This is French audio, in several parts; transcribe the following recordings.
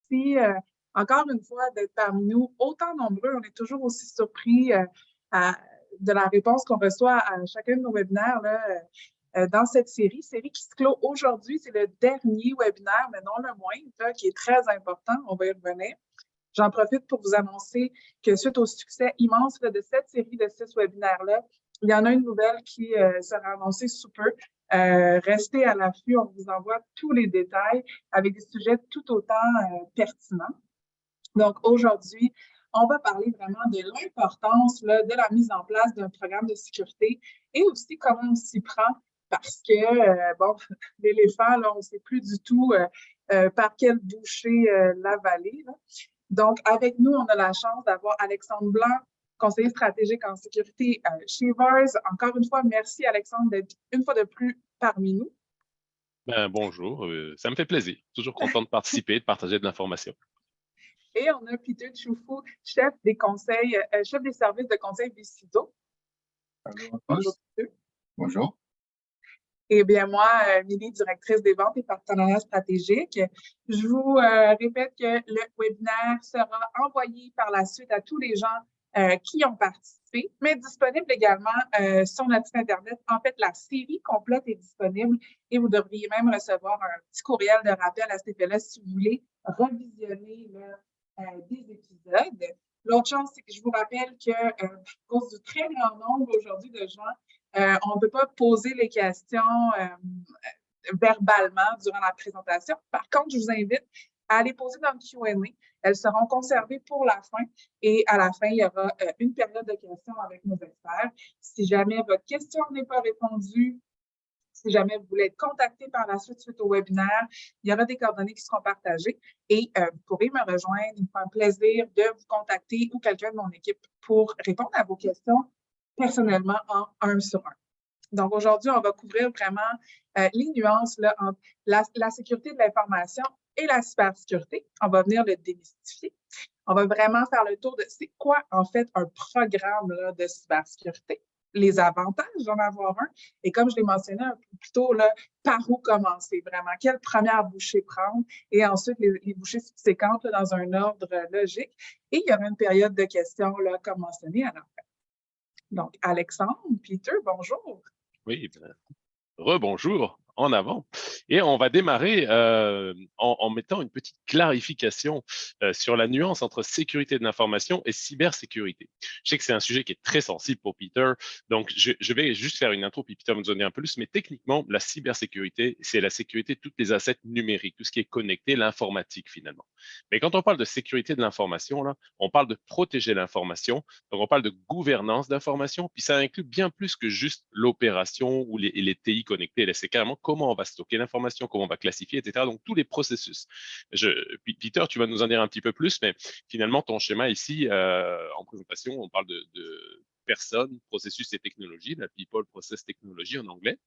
merci encore une fois d'être parmi nous. Autant nombreux, on est toujours aussi surpris de la réponse qu'on reçoit à chacun de nos webinaires là, dans cette série qui se clôt aujourd'hui. C'est le dernier webinaire, mais non le moindre, là, qui est très important. On va y revenir. J'en profite pour vous annoncer que suite au succès immense là, de cette série de 6 webinaires-là, il y en a une nouvelle qui sera annoncée sous peu. Restez à l'affût, on vous envoie tous les détails avec des sujets tout autant pertinents. Donc aujourd'hui, on va parler vraiment de l'importance là, de la mise en place d'un programme de sécurité et aussi comment on s'y prend parce que, bon, l'éléphant, là, on ne sait plus du tout par quel boucher l'avaler. Donc, avec nous, on a la chance d'avoir Alexandre Blanc, conseiller stratégique en sécurité chez VARS. Encore une fois, merci Alexandre d'être une fois de plus parmi nous. Bonjour, ça me fait plaisir. Toujours content de participer, de partager de l'information. Et on a Peter Choufou, chef des services de conseil Vicido. Bonjour. Bonjour. Et bien moi, Milly, directrice des ventes et partenariats stratégiques. Je vous répète que le webinaire sera envoyé par la suite à tous les gens qui ont participé, mais disponible également sur notre site Internet. En fait, la série complète est disponible et vous devriez même recevoir un petit courriel de rappel à cet effet-là si vous voulez revisionner des épisodes. L'autre chose, c'est que je vous rappelle que à cause du très grand nombre aujourd'hui de gens, on ne peut pas poser les questions verbalement durant la présentation. Par contre, je vous invite à aller poser dans le Q&A. Elles seront conservées pour la fin et à la fin, il y aura une période de questions avec nos experts. Si jamais votre question n'est pas répondue, si jamais vous voulez être contacté par la suite au webinaire, il y aura des coordonnées qui seront partagées et vous pourrez me rejoindre. Il me fait un plaisir de vous contacter ou quelqu'un de mon équipe pour répondre à vos questions personnellement en 1 sur 1. Donc, aujourd'hui, on va couvrir vraiment les nuances là, entre la sécurité de l'information et la cybersécurité. On va venir le démystifier. On va vraiment faire le tour de c'est quoi, en fait, un programme là, de cybersécurité, les avantages d'en avoir un. Et comme je l'ai mentionné un peu plus tôt, là, par où commencer vraiment? Quelle première bouchée prendre? Et ensuite, les bouchées subséquentes là, dans un ordre logique. Et il y aura une période de questions, là, comme mentionné à la fin. Donc, Alexandre, Peter, bonjour. Oui, rebonjour, en avant. Et on va démarrer en mettant une petite clarification sur la nuance entre sécurité de l'information et cybersécurité. Je sais que c'est un sujet qui est très sensible pour Peter, donc je vais juste faire une intro, puis Peter va nous donner un peu plus, mais techniquement, la cybersécurité, c'est la sécurité de tous les assets numériques, tout ce qui est connecté, l'informatique finalement. Mais quand on parle de sécurité de l'information, là, on parle de protéger l'information, donc on parle de gouvernance d'information, puis ça inclut bien plus que juste l'opération ou les TI connectés. Là, c'est carrément comment on va stocker l'information, comment on va classifier, etc. Donc, tous les processus. Peter, tu vas nous en dire un petit peu plus, mais finalement, ton schéma ici, en présentation, on parle de personnes, processus et technologies, la People, Process, Technology en anglais,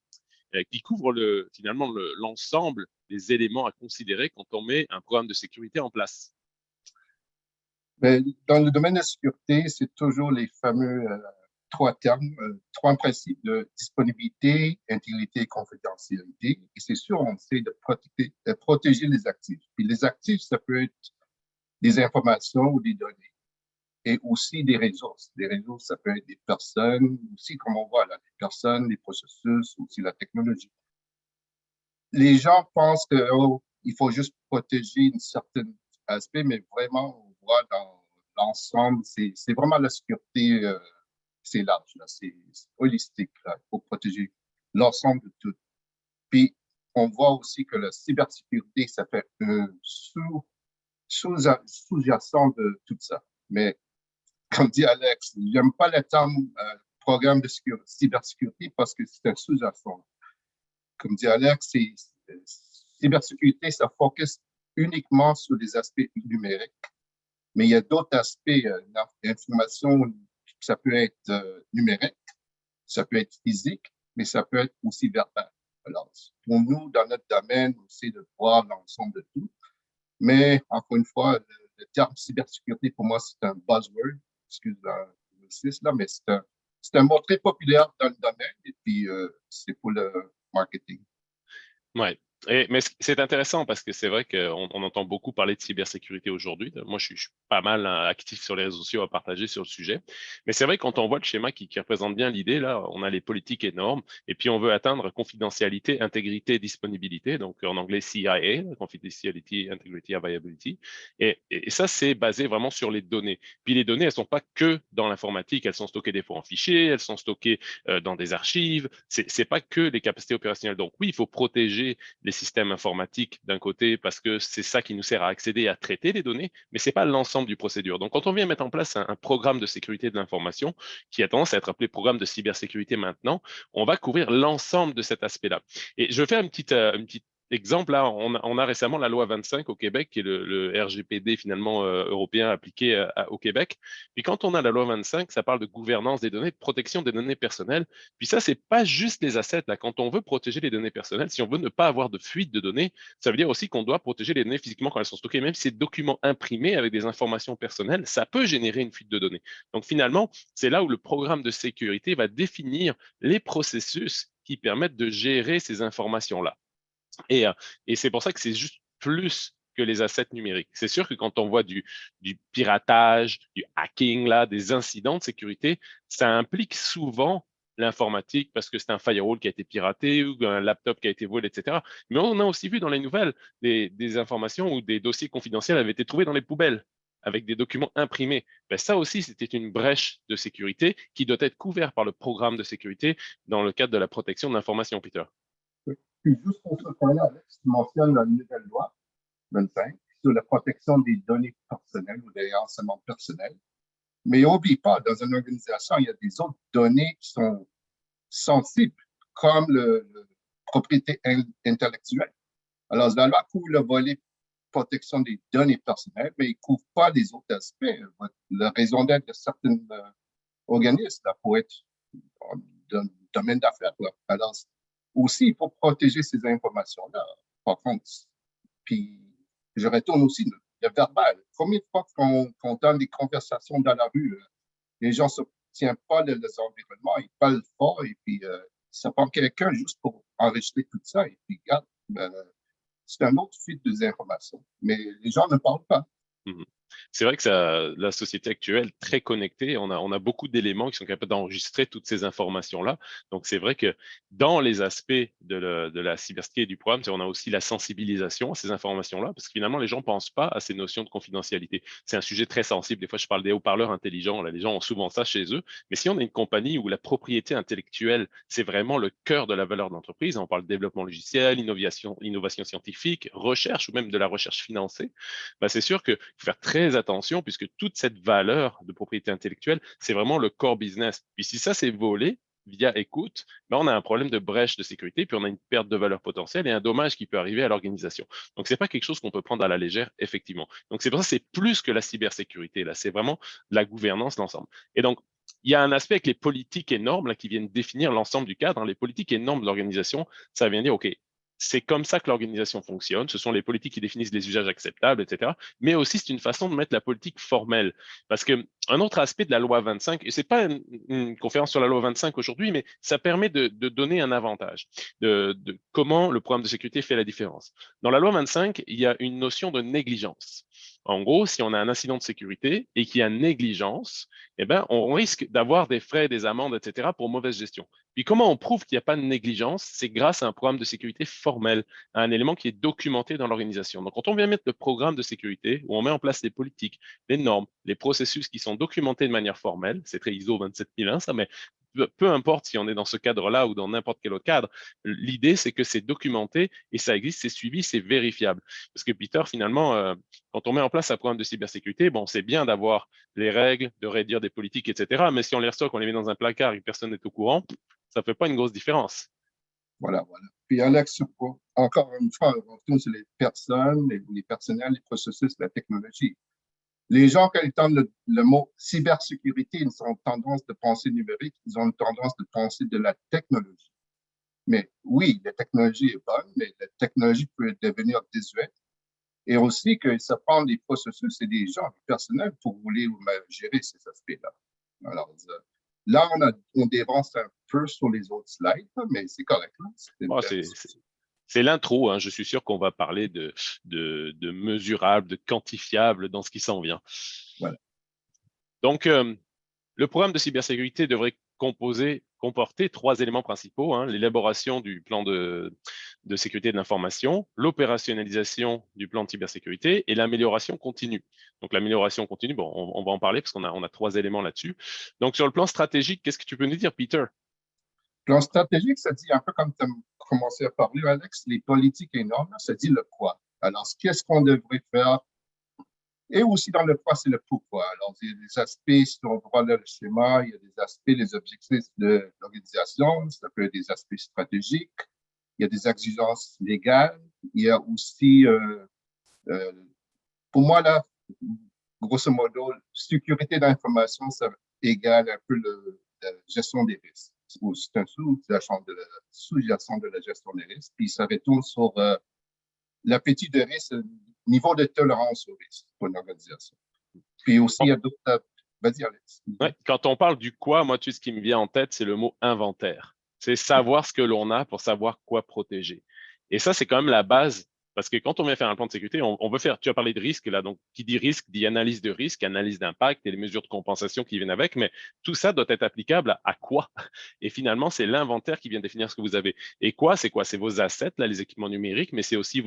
qui couvre finalement l'ensemble des éléments à considérer quand on met un programme de sécurité en place. Dans le domaine de la sécurité, c'est toujours les fameux 3 termes, 3 principes de disponibilité, intégrité et confidentialité. Et c'est sûr, on essaie de protéger les actifs. Puis les actifs, ça peut être des informations ou des données et aussi des ressources. Des ressources, ça peut être des personnes, aussi comme on voit là, les personnes, les processus, aussi la technologie. Les gens pensent que il faut juste protéger un certain aspect, mais vraiment, on voit dans l'ensemble, c'est vraiment la sécurité, c'est large, c'est holistique, là. Il faut protéger l'ensemble de tout. Puis, on voit aussi que la cybersécurité, ça fait sous-jacent de tout ça. Mais, comme dit Alex, j'aime pas le terme programme de cybersécurité parce que c'est un sous-jacent. Comme dit Alex, cybersécurité, ça focus uniquement sur les aspects numériques. Mais il y a d'autres aspects d'information, ça peut être numérique, ça peut être physique, mais ça peut être aussi verbal. Alors, pour nous, dans notre domaine, on essaie de voir l'ensemble de tout. Mais, encore une fois, le terme cybersécurité, pour moi, c'est un buzzword. Excuse là, mais c'est un mot très populaire dans le domaine et puis c'est pour le marketing. Ouais. Mais c'est intéressant parce que c'est vrai qu'on entend beaucoup parler de cybersécurité aujourd'hui. Moi, je suis pas mal actif sur les réseaux sociaux à partager sur le sujet. Mais c'est vrai quand on voit le schéma qui représente bien l'idée, là, on a les politiques et normes et puis on veut atteindre confidentialité, intégrité, disponibilité. Donc, en anglais, CIA, Confidentiality, Integrity, Availability. Et ça, c'est basé vraiment sur les données. Puis les données, elles sont pas que dans l'informatique. Elles sont stockées des fois en fichiers, elles sont stockées dans des archives. C'est pas que les capacités opérationnelles. Donc, oui, il faut protéger les systèmes informatiques d'un côté parce que c'est ça qui nous sert à accéder et à traiter les données, mais c'est pas l'ensemble du procédure. Donc, quand on vient mettre en place un programme de sécurité de l'information qui a tendance à être appelé programme de cybersécurité maintenant, on va couvrir l'ensemble de cet aspect-là. Et je fais une petite exemple, là, on a récemment la loi 25 au Québec, qui est le RGPD finalement européen appliqué au Québec. Puis quand on a la loi 25, ça parle de gouvernance des données, de protection des données personnelles. Puis ça, c'est pas juste les assets. Là. Quand on veut protéger les données personnelles, si on veut ne pas avoir de fuite de données, ça veut dire aussi qu'on doit protéger les données physiquement quand elles sont stockées. Même si c'est documents imprimés avec des informations personnelles, ça peut générer une fuite de données. Donc finalement, c'est là où le programme de sécurité va définir les processus qui permettent de gérer ces informations-là. Et, euh, et c'est pour ça que c'est juste plus que les assets numériques. C'est sûr que quand on voit du piratage, du hacking, là, des incidents de sécurité, ça implique souvent l'informatique parce que c'est un firewall qui a été piraté ou un laptop qui a été volé, etc. Mais on a aussi vu dans les nouvelles des informations où des dossiers confidentiels avaient été trouvés dans les poubelles avec des documents imprimés. Ben, ça aussi, c'était une brèche de sécurité qui doit être couverte par le programme de sécurité dans le cadre de la protection de l'information, Peter. Oui. Puis juste pour ce point-là, Alex, tu mentionnes la nouvelle loi 25 sur la protection des données personnelles ou des renseignements personnels. Mais n'oublie pas, dans une organisation, il y a des autres données qui sont sensibles, comme le propriété intellectuelle. Alors, la loi couvre le volet protection des données personnelles, mais il ne couvre pas les autres aspects. La raison d'être de certains organismes là, pour être dans le domaine d'affaires. Alors, aussi, il faut protéger ces informations-là. Par contre, puis je retourne aussi, le verbal. Combien de fois qu'on donne des conversations dans la rue, les gens ne se tiennent pas de leurs environnements, ils parlent fort et puis ça prend quelqu'un juste pour enregistrer tout ça. Et puis, regarde, c'est un autre fuite des informations. Mais les gens ne parlent pas. Mhm. C'est vrai que la société actuelle, très connectée, on a beaucoup d'éléments qui sont capables d'enregistrer toutes ces informations-là. Donc, c'est vrai que dans les aspects de la cybersécurité et du programme, on a aussi la sensibilisation à ces informations-là, parce que finalement, les gens ne pensent pas à ces notions de confidentialité. C'est un sujet très sensible. Des fois, je parle des haut-parleurs intelligents. Là, les gens ont souvent ça chez eux. Mais si on a une compagnie où la propriété intellectuelle, c'est vraiment le cœur de la valeur de l'entreprise, on parle de développement logiciel, innovation scientifique, recherche ou même de la recherche financée, ben, c'est sûr qu'il faut faire très attention puisque toute cette valeur de propriété intellectuelle, c'est vraiment le core business. Puis si ça, c'est volé via écoute, ben, on a un problème de brèche de sécurité, puis on a une perte de valeur potentielle et un dommage qui peut arriver à l'organisation. Donc, c'est pas quelque chose qu'on peut prendre à la légère, effectivement. Donc, c'est pour ça que c'est plus que la cybersécurité, là. C'est vraiment la gouvernance, l'ensemble. Et donc, il y a un aspect avec les politiques et normes là, qui viennent définir l'ensemble du cadre. Hein. Les politiques et normes de l'organisation, ça vient dire, OK, c'est comme ça que l'organisation fonctionne. Ce sont les politiques qui définissent les usages acceptables, etc. Mais aussi, c'est une façon de mettre la politique formelle. Parce que un autre aspect de la loi 25, et c'est pas une conférence sur la loi 25 aujourd'hui, mais ça permet de donner un avantage de comment le programme de sécurité fait la différence. Dans la loi 25, il y a une notion de négligence. En gros, si on a un incident de sécurité et qu'il y a négligence, eh ben, on risque d'avoir des frais, des amendes, etc. pour mauvaise gestion. Puis comment on prouve qu'il n'y a pas de négligence? C'est grâce à un programme de sécurité formel, à un élément qui est documenté dans l'organisation. Donc, quand on vient mettre le programme de sécurité, où on met en place les politiques, les normes, les processus qui sont documentés de manière formelle, c'est très ISO 27001, ça, mais peu importe si on est dans ce cadre-là ou dans n'importe quel autre cadre, l'idée, c'est que c'est documenté et ça existe, c'est suivi, c'est vérifiable. Parce que Peter, finalement, quand on met en place un programme de cybersécurité, bon, c'est bien d'avoir les règles, de réduire des politiques, etc. Mais si on les stocke, on les met dans un placard et que personne n'est au courant, ça ne fait pas une grosse différence. Voilà, voilà. Puis Alex, encore une fois, on retourne sur les personnes, les personnels, les processus, la technologie. Les gens, quand ils entendent le mot cybersécurité, ils ont tendance de penser numérique, ils ont une tendance de penser de la technologie. Mais oui, la technologie est bonne, mais la technologie peut devenir désuète. Et aussi que ça prend des processus et des gens, du personnel pour rouler ou gérer ces aspects-là. Alors, là, on dévance un peu sur les autres slides, mais c'est correct. Oh, C'est l'intro, hein. Je suis sûr qu'on va parler de mesurable, de quantifiable dans ce qui s'en vient. Voilà. Donc, le programme de cybersécurité devrait comporter 3 éléments principaux, hein, l'élaboration du plan de sécurité de l'information, l'opérationnalisation du plan de cybersécurité et l'amélioration continue. Donc, l'amélioration continue, bon, on va en parler parce qu'on a 3 éléments là-dessus. Donc, sur le plan stratégique, qu'est-ce que tu peux nous dire, Peter? Plan stratégique, ça dit un peu comme tu as commencé à parler, Alex, les politiques et normes, ça dit le quoi. Alors, qu'est-ce qu'on devrait faire? Et aussi dans le quoi, c'est le pourquoi. Alors, il y a des aspects, si on voit le schéma, il y a des aspects, les objectifs de l'organisation, ça peut être des aspects stratégiques, il y a des exigences légales, il y a aussi, pour moi, là, grosso modo, sécurité d'information, ça égale un peu la gestion des risques. C'est un sous-jacent de la gestion des risques, puis ça retourne sur l'appétit de risque, niveau de tolérance au risque pour une organisation. Puis aussi, il y a d'autres. Vas-y, Alex. Ouais, quand on parle du quoi, moi, ce qui me vient en tête, c'est le mot inventaire. C'est savoir ce que l'on a pour savoir quoi protéger. Et ça, c'est quand même la base. Parce que quand on vient faire un plan de sécurité, on veut faire, tu as parlé de risque là, donc qui dit risque dit analyse de risque, analyse d'impact et les mesures de compensation qui viennent avec, mais tout ça doit être applicable à quoi? Et finalement, c'est l'inventaire qui vient définir ce que vous avez. Et quoi? C'est vos assets, là, les équipements numériques, mais c'est aussi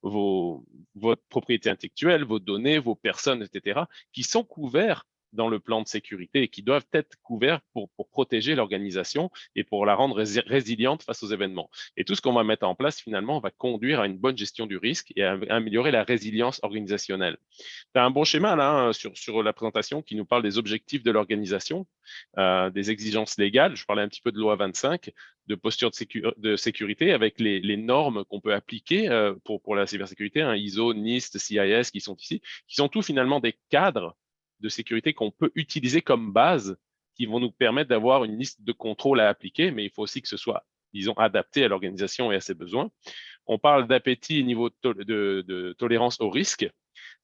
votre propriété intellectuelle, vos données, vos personnes, etc., qui sont couverts dans le plan de sécurité et qui doivent être couverts pour protéger l'organisation et pour la rendre résiliente face aux événements. Et tout ce qu'on va mettre en place, finalement, va conduire à une bonne gestion du risque et à améliorer la résilience organisationnelle. Tu as un bon schéma là, hein, sur la présentation qui nous parle des objectifs de l'organisation, des exigences légales. Je parlais un petit peu de loi 25, de posture de sécurité avec les normes qu'on peut appliquer pour la cybersécurité, hein, ISO, NIST, CIS qui sont ici, qui sont tous finalement des cadres de sécurité qu'on peut utiliser comme base, qui vont nous permettre d'avoir une liste de contrôles à appliquer, mais il faut aussi que ce soit, disons, adapté à l'organisation et à ses besoins. On parle d'appétit et niveau de tolérance au risque.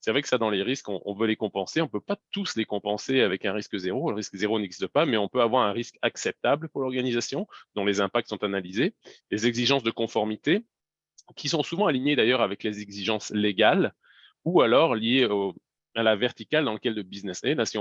C'est vrai que ça, dans les risques, on veut les compenser. On ne peut pas tous les compenser avec un risque zéro. Le risque zéro n'existe pas, mais on peut avoir un risque acceptable pour l'organisation, dont les impacts sont analysés. Les exigences de conformité, qui sont souvent alignées d'ailleurs avec les exigences légales, ou alors liées à la verticale dans laquelle le business est. Là, si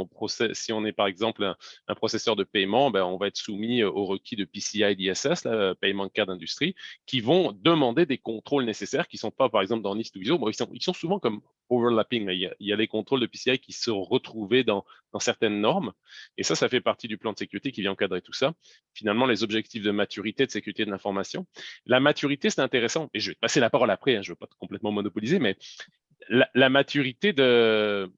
on est par exemple un processeur de paiement, ben, on va être soumis aux requis de PCI DSS, là, paiement de carte d'industrie, qui vont demander des contrôles nécessaires qui ne sont pas, par exemple, dans NIST ou ISO. Bon, ils sont souvent comme overlapping. Là. Il y a des contrôles de PCI qui sont retrouvés dans certaines normes. Et ça fait partie du plan de sécurité qui vient encadrer tout ça. Finalement, les objectifs de maturité, de sécurité de l'information. La maturité, c'est intéressant. Et je vais te passer la parole après, hein, je ne veux pas complètement monopoliser, mais la maturité de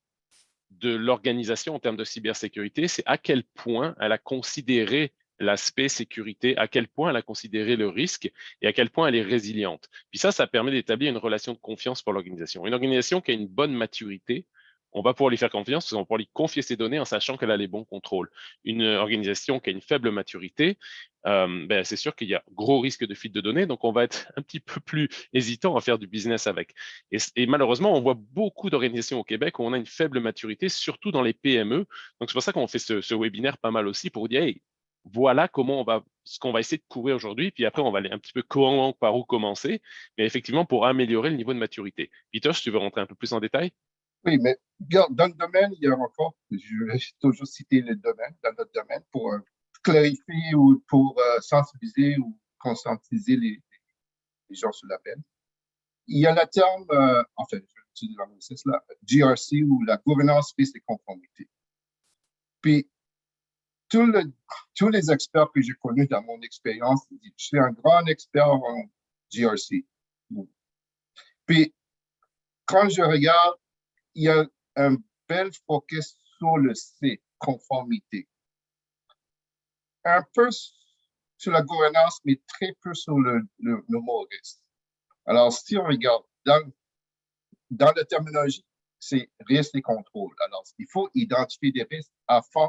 l'organisation en termes de cybersécurité, c'est à quel point elle a considéré l'aspect sécurité, à quel point elle a considéré le risque et à quel point elle est résiliente. Puis ça permet d'établir une relation de confiance pour l'organisation. Une organisation qui a une bonne maturité, on va pouvoir lui faire confiance, on va pouvoir lui confier ses données en sachant qu'elle a les bons contrôles. Une organisation qui a une faible maturité, ben, c'est sûr qu'il y a gros risque de fuite de données, donc on va être un petit peu plus hésitant à faire du business avec. Et malheureusement, on voit beaucoup d'organisations au Québec où on a une faible maturité, surtout dans les PME. Donc c'est pour ça qu'on fait ce webinaire pas mal aussi pour dire, hey, voilà ce qu'on va essayer de couvrir aujourd'hui, puis après on va aller un petit peu par où commencer, mais effectivement pour améliorer le niveau de maturité. Peter, si tu veux rentrer un peu plus en détail? Oui, mais regarde, dans le domaine, il y a encore, je vais toujours citer le domaine, dans notre domaine, pour clarifier ou pour sensibiliser ou conscientiser les gens sur la peine. Il y a le terme, enfin, je vais utiliser l'anglicisme là, GRC ou la gouvernance risque et conformité. Puis, tous les experts que j'ai connus dans mon expérience, je suis un grand expert en GRC. Puis, quand je regarde, il y a un bel focus sur le C, conformité. Un peu sur la gouvernance, mais très peu sur le mot risque. Alors, si on regarde dans la terminologie, c'est risque et contrôle. Alors, il faut identifier des risques avant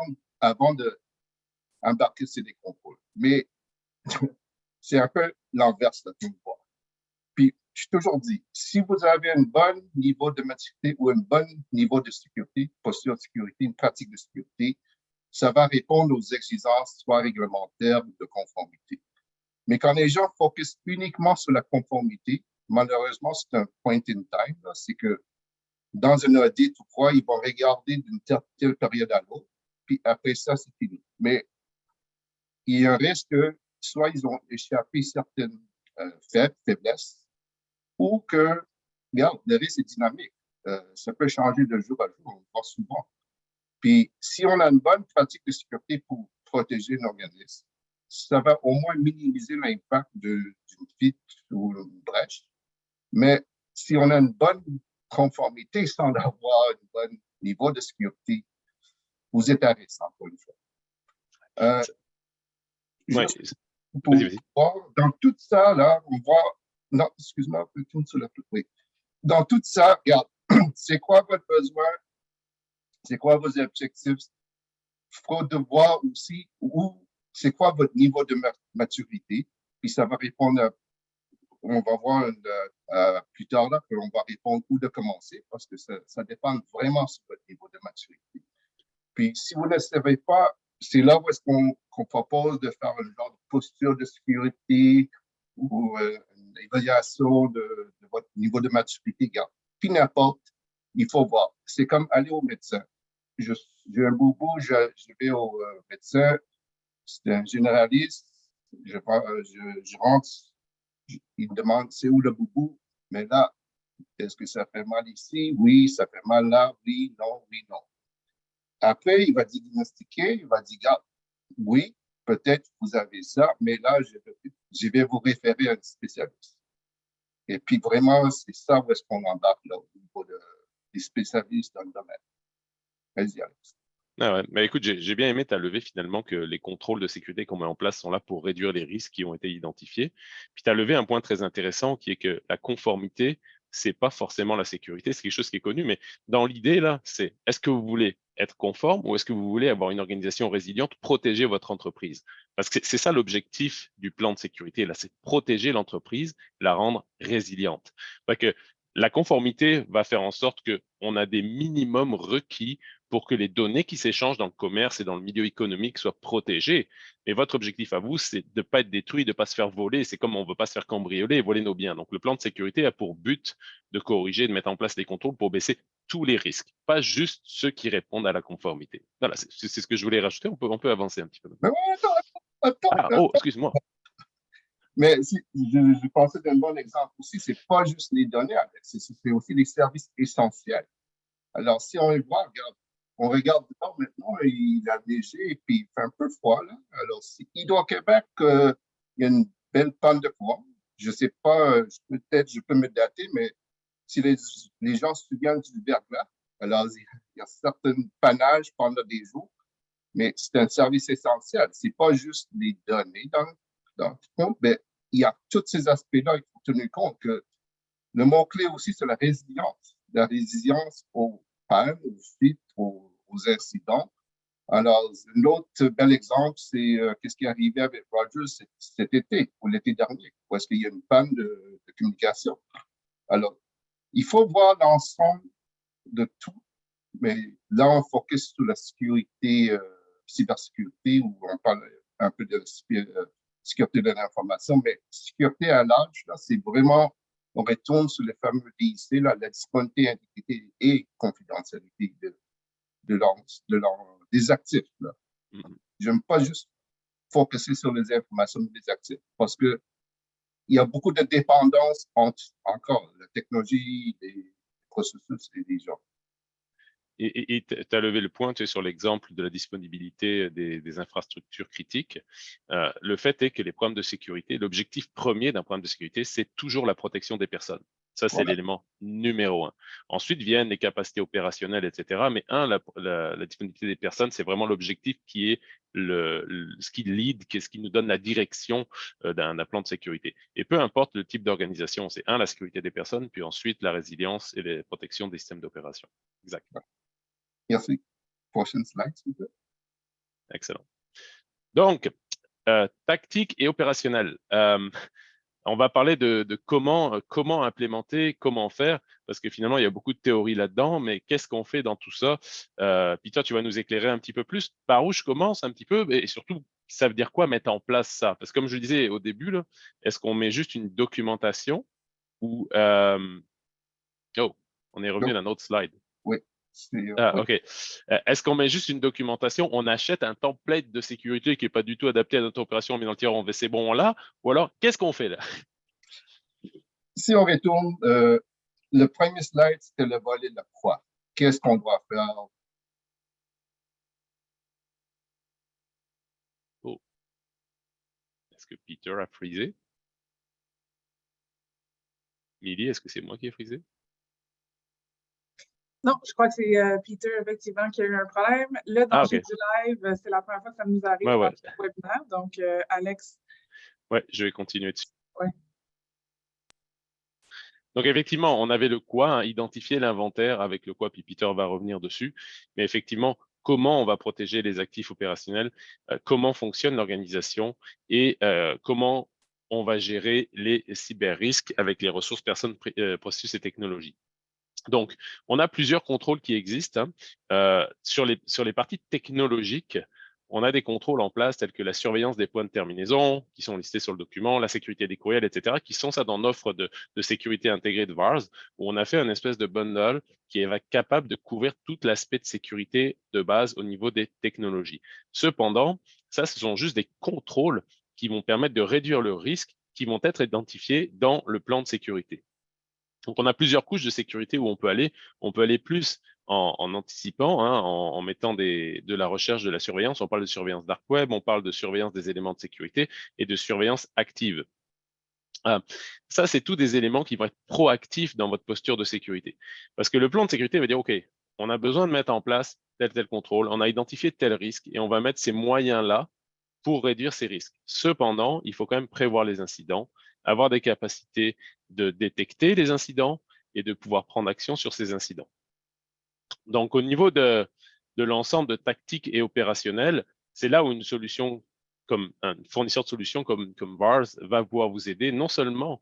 d'embarquer sur des contrôles. Mais c'est un peu l'inverse de tout voir. Puis, je toujours dit, si vous avez un bon niveau de maturité ou un bon niveau de sécurité, posture de sécurité, une pratique de sécurité, ça va répondre aux exigences, soit réglementaires ou de conformité. Mais quand les gens focusent uniquement sur la conformité, malheureusement, c'est un point in time. C'est que dans un audit ou quoi, ils vont regarder d'une telle période à l'autre, puis après ça, c'est fini. Mais il y a un risque que soit ils ont échappé certaines faiblesses, ou que, regarde, le risque est dynamique. Ça peut changer de jour à jour, on le voit souvent. Puis, si on a une bonne pratique de sécurité pour protéger l'organisme, ça va au moins minimiser l'impact d'une fuite ou d'une brèche. Mais si on a une bonne conformité sans avoir un bon niveau de sécurité, vous êtes à risque, encore une fois. Ouais, Pour vas-y. voir, dans tout ça, là, on voit. Non, excuse-moi, je tourne sur la oui. Dans tout ça, regarde, c'est quoi votre besoin? C'est quoi vos objectifs? Il faut devoir aussi où c'est quoi votre niveau de maturité. Puis ça va répondre à, on va voir plus tard là, qu'on va répondre où de commencer parce que ça dépend vraiment sur votre niveau de maturité. Puis si vous ne savez pas, c'est là où est-ce qu'on propose de faire un genre de posture de sécurité ou une évaluation de votre niveau de maturité. Regarde, puis n'importe, il faut voir. C'est comme aller au médecin. J'ai un boubou, je vais au médecin, c'est un généraliste, je rentre, il me demande c'est où le boubou, mais là, est-ce que ça fait mal ici? Oui, ça fait mal là, oui, non, oui, non. Après, il va diagnostiquer, il va dire, ah, oui, peut-être vous avez ça, mais là, je vais vous référer à un spécialiste. Et puis vraiment, c'est ça où est-ce qu'on embarque là, au niveau des spécialistes dans le domaine. Vas-y, Alex. Ah ouais. Mais écoute, j'ai bien aimé ta levée finalement que les contrôles de sécurité qu'on met en place sont là pour réduire les risques qui ont été identifiés. Puis tu as levé un point très intéressant qui est que la conformité, c'est pas forcément la sécurité, c'est quelque chose qui est connu, mais dans l'idée là, c'est est-ce que vous voulez être conforme ou est-ce que vous voulez avoir une organisation résiliente, protéger votre entreprise? Parce que c'est ça l'objectif du plan de sécurité là, c'est protéger l'entreprise, la rendre résiliente. Fait que la conformité va faire en sorte que on a des minimums requis pour que les données qui s'échangent dans le commerce et dans le milieu économique soient protégées. Mais votre objectif à vous, c'est de ne pas être détruit, de ne pas se faire voler. C'est comme on ne veut pas se faire cambrioler et voler nos biens. Donc, le plan de sécurité a pour but de corriger, de mettre en place des contrôles pour baisser tous les risques, pas juste ceux qui répondent à la conformité. Voilà, c'est ce que je voulais rajouter. On peut avancer un petit peu. Mais Oh, excuse-moi. Mais je pensais d'un bon exemple aussi, c'est pas juste les données, Alex, c'est aussi les services essentiels. Alors, si on les voit, on regarde dehors maintenant, il a neigé et puis il fait un peu froid. Là. Alors, si Hydro-Québec, il y a une belle panne de courant, je ne sais pas, peut-être je peux me dater, mais si les gens se souviennent du verglas, alors il y a certains panages pendant des jours, mais c'est un service essentiel. Ce n'est pas juste les données dans le compte, mais il y a tous ces aspects-là, il faut tenir compte que le mot-clé aussi, c'est la résilience. La résilience aux pannes, aux fuites, aux incidents. Alors, un autre bel exemple, c'est qu'est-ce qui est arrivé avec Rogers cet été, ou l'été dernier, où est-ce qu'il y a une panne de communication. Alors, il faut voir l'ensemble de tout, mais là, on focus sur la sécurité, cybersécurité, où on parle un peu de sécurité de l'information, mais sécurité à large, là, c'est vraiment, on retourne sur les fameux DIC, là, la disponibilité, intégrité et confidentialité des actifs. Là. J'aime pas juste focuser sur les informations des actifs parce que il y a beaucoup de dépendance entre, encore, la technologie, les processus et les gens. Et tu as levé le point sur l'exemple de la disponibilité des infrastructures critiques. Le fait est que les problèmes de sécurité, l'objectif premier d'un problème de sécurité, c'est toujours la protection des personnes. Ça, c'est l'élément numéro 1. Ensuite viennent les capacités opérationnelles, etc. Mais la disponibilité des personnes, c'est vraiment l'objectif qui est ce qui lead, ce qui nous donne la direction d'un plan de sécurité. Et peu importe le type d'organisation, c'est la sécurité des personnes, puis ensuite la résilience et la protection des systèmes d'opération. Exact. Merci. Prochaine slide, s'il vous plaît. Excellent. Donc, tactique et opérationnel. On va parler de comment implémenter, comment faire, parce que finalement, il y a beaucoup de théories là-dedans, mais qu'est-ce qu'on fait dans tout ça? Puis toi, tu vas nous éclairer un petit peu plus. Par où je commence un petit peu, et surtout, ça veut dire quoi mettre en place ça? Parce que comme je le disais au début, est-ce qu'on met juste une documentation ou... oh, on est revenu Donc, dans un autre slide. oui, Ah, oui. OK. Est-ce qu'on met juste une documentation, on achète un template de sécurité qui n'est pas du tout adapté à notre opération, on met dans le tiroir, on fait c'est bon là, ou alors qu'est-ce qu'on fait là? Si on retourne, le premier slide, c'était le volet de quoi. Qu'est-ce qu'on doit faire? Oh, est-ce que Peter a freezé? Millie, est-ce que c'est moi qui ai freezé? Non, je crois que c'est Peter, effectivement, qui a eu un problème. Le Ah, danger OK. du live, c'est la première fois que ça nous arrive Ouais, dans ouais. le webinaire. Donc, Alex, Ouais, je vais continuer dessus. ouais. Donc, effectivement, on avait le quoi, hein, identifier l'inventaire avec le quoi, puis Peter va revenir dessus. Mais effectivement, comment on va protéger les actifs opérationnels, comment fonctionne l'organisation et comment on va gérer les cyber-risques avec les ressources, personnes, processus et technologies. Donc, on a plusieurs contrôles qui existent, hein. Sur les parties technologiques, on a des contrôles en place tels que la surveillance des points de terminaison, qui sont listés sur le document, la sécurité des courriels, etc., qui sont ça dans l'offre de sécurité intégrée de VARS, où on a fait un espèce de bundle qui est capable de couvrir tout l'aspect de sécurité de base au niveau des technologies. Cependant, ça, ce sont juste des contrôles qui vont permettre de réduire le risque, qui vont être identifiés dans le plan de sécurité. Donc, on a plusieurs couches de sécurité où on peut aller. On peut aller plus en anticipant, hein, en mettant de la recherche, de la surveillance. On parle de surveillance dark web, on parle de surveillance des éléments de sécurité et de surveillance active. Ça, c'est tous des éléments qui vont être proactifs dans votre posture de sécurité. Parce que le plan de sécurité va dire, OK, on a besoin de mettre en place tel contrôle, on a identifié tel risque et on va mettre ces moyens-là pour réduire ces risques. Cependant, il faut quand même prévoir les incidents, avoir des capacités de détecter les incidents et de pouvoir prendre action sur ces incidents. Donc, au niveau de l'ensemble de tactiques et opérationnelles, c'est là où une solution comme un fournisseur de solutions comme VARS va pouvoir vous aider non seulement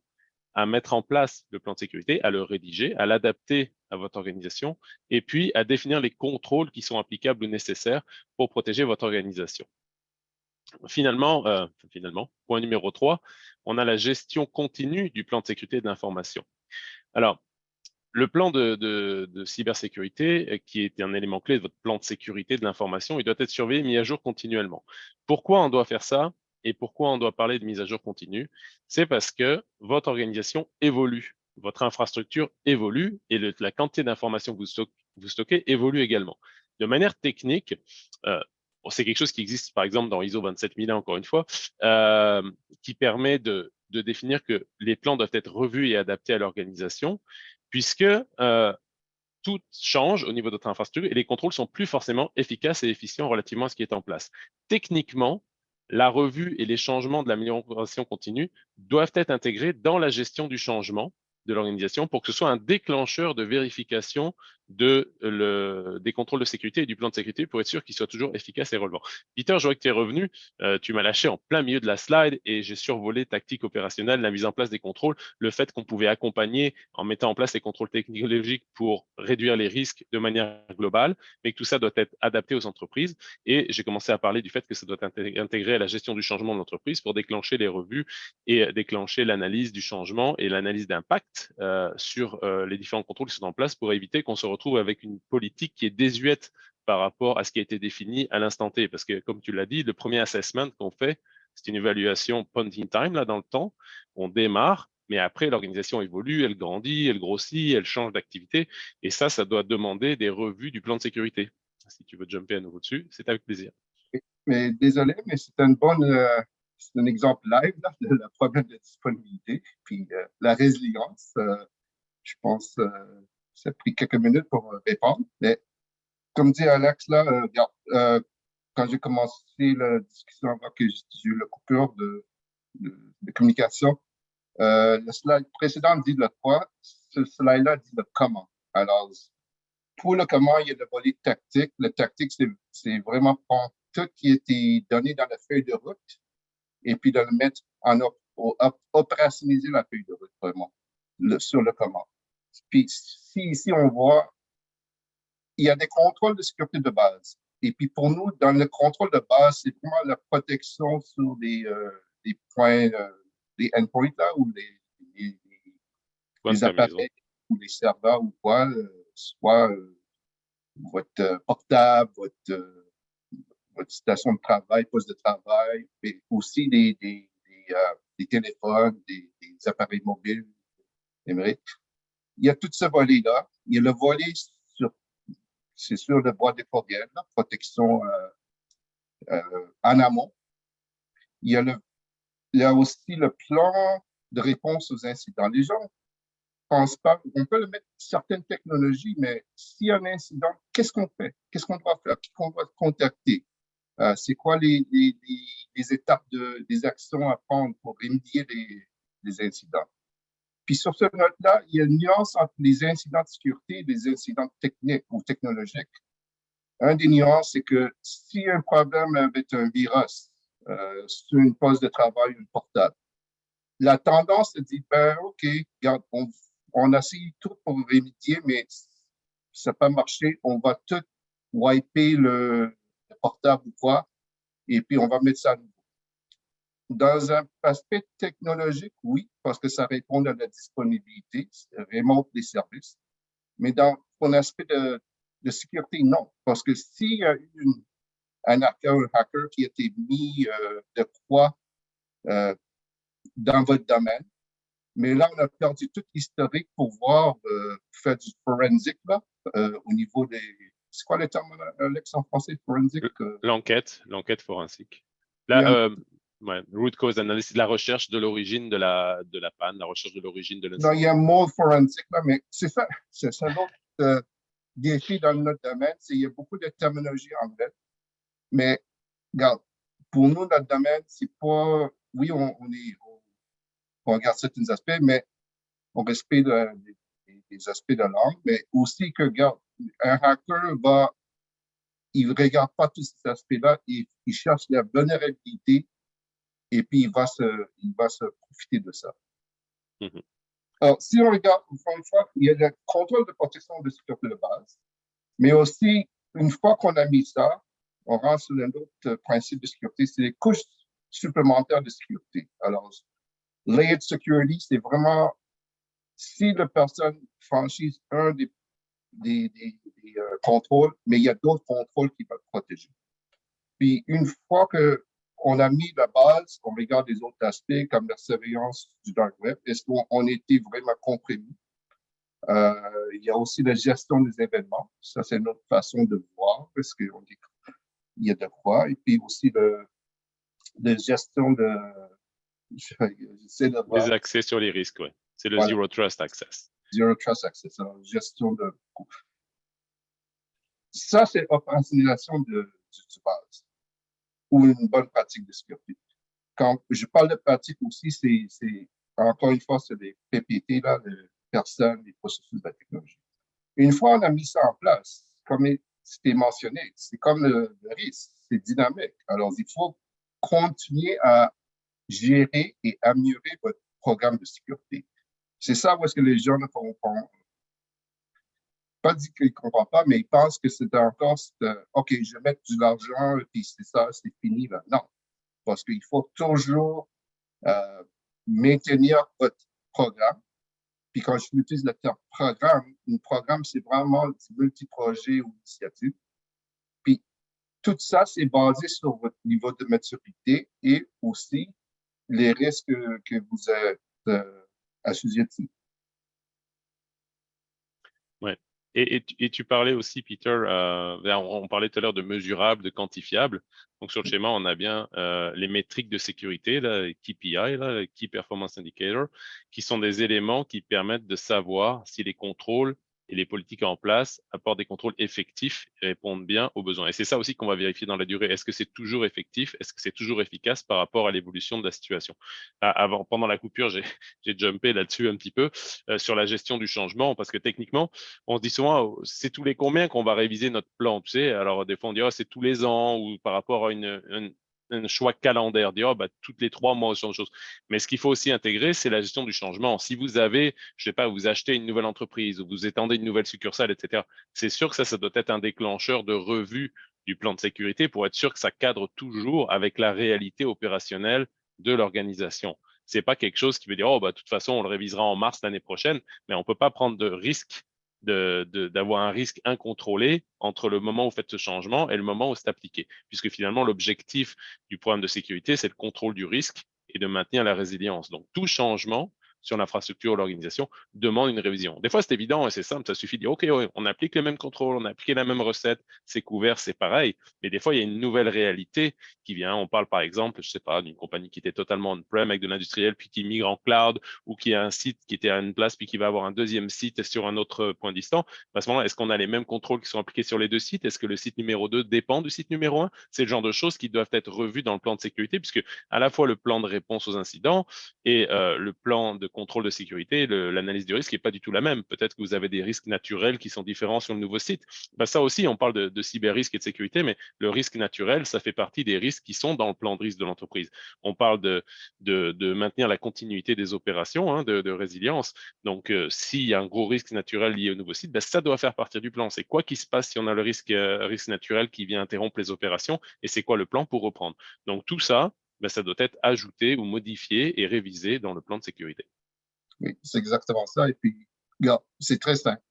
à mettre en place le plan de sécurité, à le rédiger, à l'adapter à votre organisation, et puis à définir les contrôles qui sont applicables ou nécessaires pour protéger votre organisation. Finalement, point numéro 3, on a la gestion continue du plan de sécurité de l'information. Alors, le plan de cybersécurité, qui est un élément clé de votre plan de sécurité de l'information, il doit être surveillé et mis à jour continuellement. Pourquoi on doit faire ça et pourquoi on doit parler de mise à jour continue? C'est parce que votre organisation évolue, votre infrastructure évolue et la quantité d'informations que vous stockez évolue également. De manière technique, c'est quelque chose qui existe par exemple dans ISO 27001, encore une fois, qui permet de définir que les plans doivent être revus et adaptés à l'organisation, puisque tout change au niveau de votre infrastructure et les contrôles sont plus forcément efficaces et efficients relativement à ce qui est en place. Techniquement, la revue et les changements de l'amélioration continue doivent être intégrés dans la gestion du changement de l'organisation pour que ce soit un déclencheur de vérification des contrôles de sécurité et du plan de sécurité pour être sûr qu'il soit toujours efficace et relevant. Peter, je vois que tu es revenu, tu m'as lâché en plein milieu de la slide et j'ai survolé tactique opérationnelle, la mise en place des contrôles, le fait qu'on pouvait accompagner en mettant en place les contrôles technologiques pour réduire les risques de manière globale, mais que tout ça doit être adapté aux entreprises. Et j'ai commencé à parler du fait que ça doit être intégré à la gestion du changement de l'entreprise pour déclencher les revues et déclencher l'analyse du changement et l'analyse d'impact sur les différents contrôles qui sont en place pour éviter qu'on se retrouve avec une politique qui est désuète par rapport à ce qui a été défini à l'instant T. Parce que, comme tu l'as dit, le premier assessment qu'on fait, c'est une évaluation point in time, là, dans le temps. On démarre, mais après, l'organisation évolue, elle grandit, elle grossit, elle change d'activité. Et ça doit demander des revues du plan de sécurité. Si tu veux jumper à nouveau dessus, c'est avec plaisir. Mais désolé, mais c'est un exemple live là, de la problème de disponibilité. Puis la résilience, je pense, ça a pris quelques minutes pour répondre. Mais comme dit Alex, là, regarde, quand j'ai commencé la discussion avant que j'ai eu la coupure de communication, le slide précédent dit le quoi, ce slide-là dit le comment. Alors, pour le comment, il y a le volet tactique. Le tactique, c'est vraiment prendre tout qui a été donné dans la feuille de route et puis de le mettre opérationnaliser la feuille de route vraiment sur le comment. Puis ici, on voit, il y a des contrôles de sécurité de base. Et puis pour nous, dans le contrôle de base, c'est vraiment la protection sur des points, des endpoints là, ou Point de les terminaison. appareils ou les serveurs ou quoi, soit votre portable, votre station de travail, poste de travail, mais aussi des téléphones, des appareils mobiles numériques. Il y a tout ce volet-là. Il y a le volet c'est sur le bois des forêts, la protection en amont. Il y a aussi le plan de réponse aux incidents. Les gens pensent pas, on peut le mettre certaines technologies, mais s'il y a un incident, qu'est-ce qu'on fait? Qu'est-ce qu'on doit faire? Qui qu'on va contacter? C'est quoi les étapes des actions à prendre pour remédier les incidents? Puis sur ce note-là, il y a une nuance entre les incidents de sécurité et les incidents techniques ou technologiques. Un des nuances, c'est que s'il y a un problème avec un virus sur une poste de travail ou une portable, la tendance se dit, ben, OK, regarde, on a essayé tout pour remédier, mais ça n'a pas marché. On va tout wiper le portable ou quoi, et puis on va mettre ça à nouveau. Dans un aspect technologique, oui, parce que ça répond à la disponibilité, remonte des services. Mais dans un aspect de sécurité, non. Parce que s'il y a eu un hacker qui a été mis de croix dans votre domaine, mais là, on a perdu tout l'historique pour voir, faire du forensic, là, au niveau des... C'est quoi le terme, Alex, en français, forensic? L'enquête forensique. Là, ouais, root cause analysis, la recherche de l'origine de la panne, la recherche de l'origine de l'incident. Non, il y a un mot forensic, là, mais c'est ça. C'est un autre défi dans notre domaine. Il y a beaucoup de terminologie anglaise. Mais, regarde, pour nous, notre domaine, c'est pas... Oui, on regarde certains aspects, mais on respecte des aspects de langue, mais aussi que, regarde, un hacker il ne regarde pas tous ces aspects-là, il cherche la vulnérabilité et puis il va se profiter de ça. Mm-hmm. Alors, si on regarde, encore une fois, il y a le contrôle de protection de sécurité de base, mais aussi, une fois qu'on a mis ça, on rentre sur un autre principe de sécurité, c'est les couches supplémentaires de sécurité. Alors, layered security, c'est vraiment si la personne franchit un des contrôles, mais il y a d'autres contrôles qui peuvent protéger. Puis, une fois qu'on a mis la base, on regarde les autres aspects comme la surveillance du dark web. Est-ce qu'on était vraiment compromis? Il y a aussi la gestion des événements. Ça, c'est notre façon de voir parce qu'il y a de quoi. Et puis aussi la gestion de... Les accès sur les risques, oui. C'est le voilà. Zero Trust Access. Zero Trust Access, gestion de... Ça, c'est opérationnalisation du base ou une bonne pratique de sécurité. Quand je parle de pratique aussi, c'est encore une fois, c'est des PPT, là, les personnes, les processus de la technologie. Une fois on a mis ça en place, comme c'était mentionné, c'est comme le risque, c'est dynamique. Alors, il faut continuer à gérer et améliorer votre programme de sécurité. C'est ça où est-ce que les gens ne comprennent pas dit qu'ils ne comprennent pas, mais ils pensent que c'est encore, OK, je vais mettre de l'argent, puis c'est ça, c'est fini. Là. Non, parce qu'il faut toujours maintenir votre programme. Puis quand je utilise le terme programme, un programme, c'est vraiment du multi-projet ou initiative. Puis tout ça, c'est basé sur votre niveau de maturité et aussi les risques que vous êtes assujettis. Oui. Et tu parlais aussi, Peter, on parlait tout à l'heure de mesurable, de quantifiable. Donc, sur le schéma, on a bien les métriques de sécurité, là, les KPI, là, les Key Performance Indicator, qui sont des éléments qui permettent de savoir si les contrôles et les politiques en place apportent des contrôles effectifs et répondent bien aux besoins. Et c'est ça aussi qu'on va vérifier dans la durée. Est-ce que c'est toujours effectif? Est-ce que c'est toujours efficace par rapport à l'évolution de la situation? Pendant la coupure, j'ai jumpé là-dessus un petit peu sur la gestion du changement, parce que techniquement, on se dit souvent, c'est tous les combien qu'on va réviser notre plan, tu sais. Alors, des fois, on dit, oh, c'est tous les ans ou par rapport à un choix calendaire, dire, oh, bah, toutes les 3 mois, ce genre de choses. Mais ce qu'il faut aussi intégrer, c'est la gestion du changement. Si vous avez, je sais pas, vous achetez une nouvelle entreprise ou vous étendez une nouvelle succursale, etc., c'est sûr que ça doit être un déclencheur de revue du plan de sécurité pour être sûr que ça cadre toujours avec la réalité opérationnelle de l'organisation. C'est pas quelque chose qui veut dire, oh, bah, de toute façon, on le révisera en mars l'année prochaine, mais on peut pas prendre de risque d'avoir un risque incontrôlé entre le moment où vous faites ce changement et le moment où c'est appliqué. Puisque finalement, l'objectif du programme de sécurité, c'est le contrôle du risque et de maintenir la résilience. Donc, tout changement sur l'infrastructure ou l'organisation demande une révision. Des fois, c'est évident et c'est simple, ça suffit de dire, OK, ouais, on applique les mêmes contrôles, on a appliqué la même recette, c'est couvert, c'est pareil. Mais des fois, il y a une nouvelle réalité qui vient. On parle par exemple, je sais pas, d'une compagnie qui était totalement on-prem avec de l'industriel, puis qui migre en cloud, ou qui a un site qui était à une place, puis qui va avoir un deuxième site sur un autre point distant. À ce moment-là, est-ce qu'on a les mêmes contrôles qui sont appliqués sur les deux sites? Est-ce que le site numéro 2 dépend du site numéro 1? C'est le genre de choses qui doivent être revues dans le plan de sécurité, puisque à la fois le plan de réponse aux incidents et le plan de contrôle de sécurité, l'analyse du risque n'est pas du tout la même. Peut-être que vous avez des risques naturels qui sont différents sur le nouveau site. Ben, ça aussi, on parle de cyber-risque et de sécurité, mais le risque naturel, ça fait partie des risques qui sont dans le plan de risque de l'entreprise. On parle de maintenir la continuité des opérations, hein, de résilience. Donc, s'il y a un gros risque naturel lié au nouveau site, ben, ça doit faire partie du plan. C'est quoi qui se passe si on a le risque naturel qui vient interrompre les opérations et c'est quoi le plan pour reprendre. Donc, tout ça, ben, ça doit être ajouté ou modifié et révisé dans le plan de sécurité. Oui, c'est exactement ça. Et puis, regarde, c'est très simple.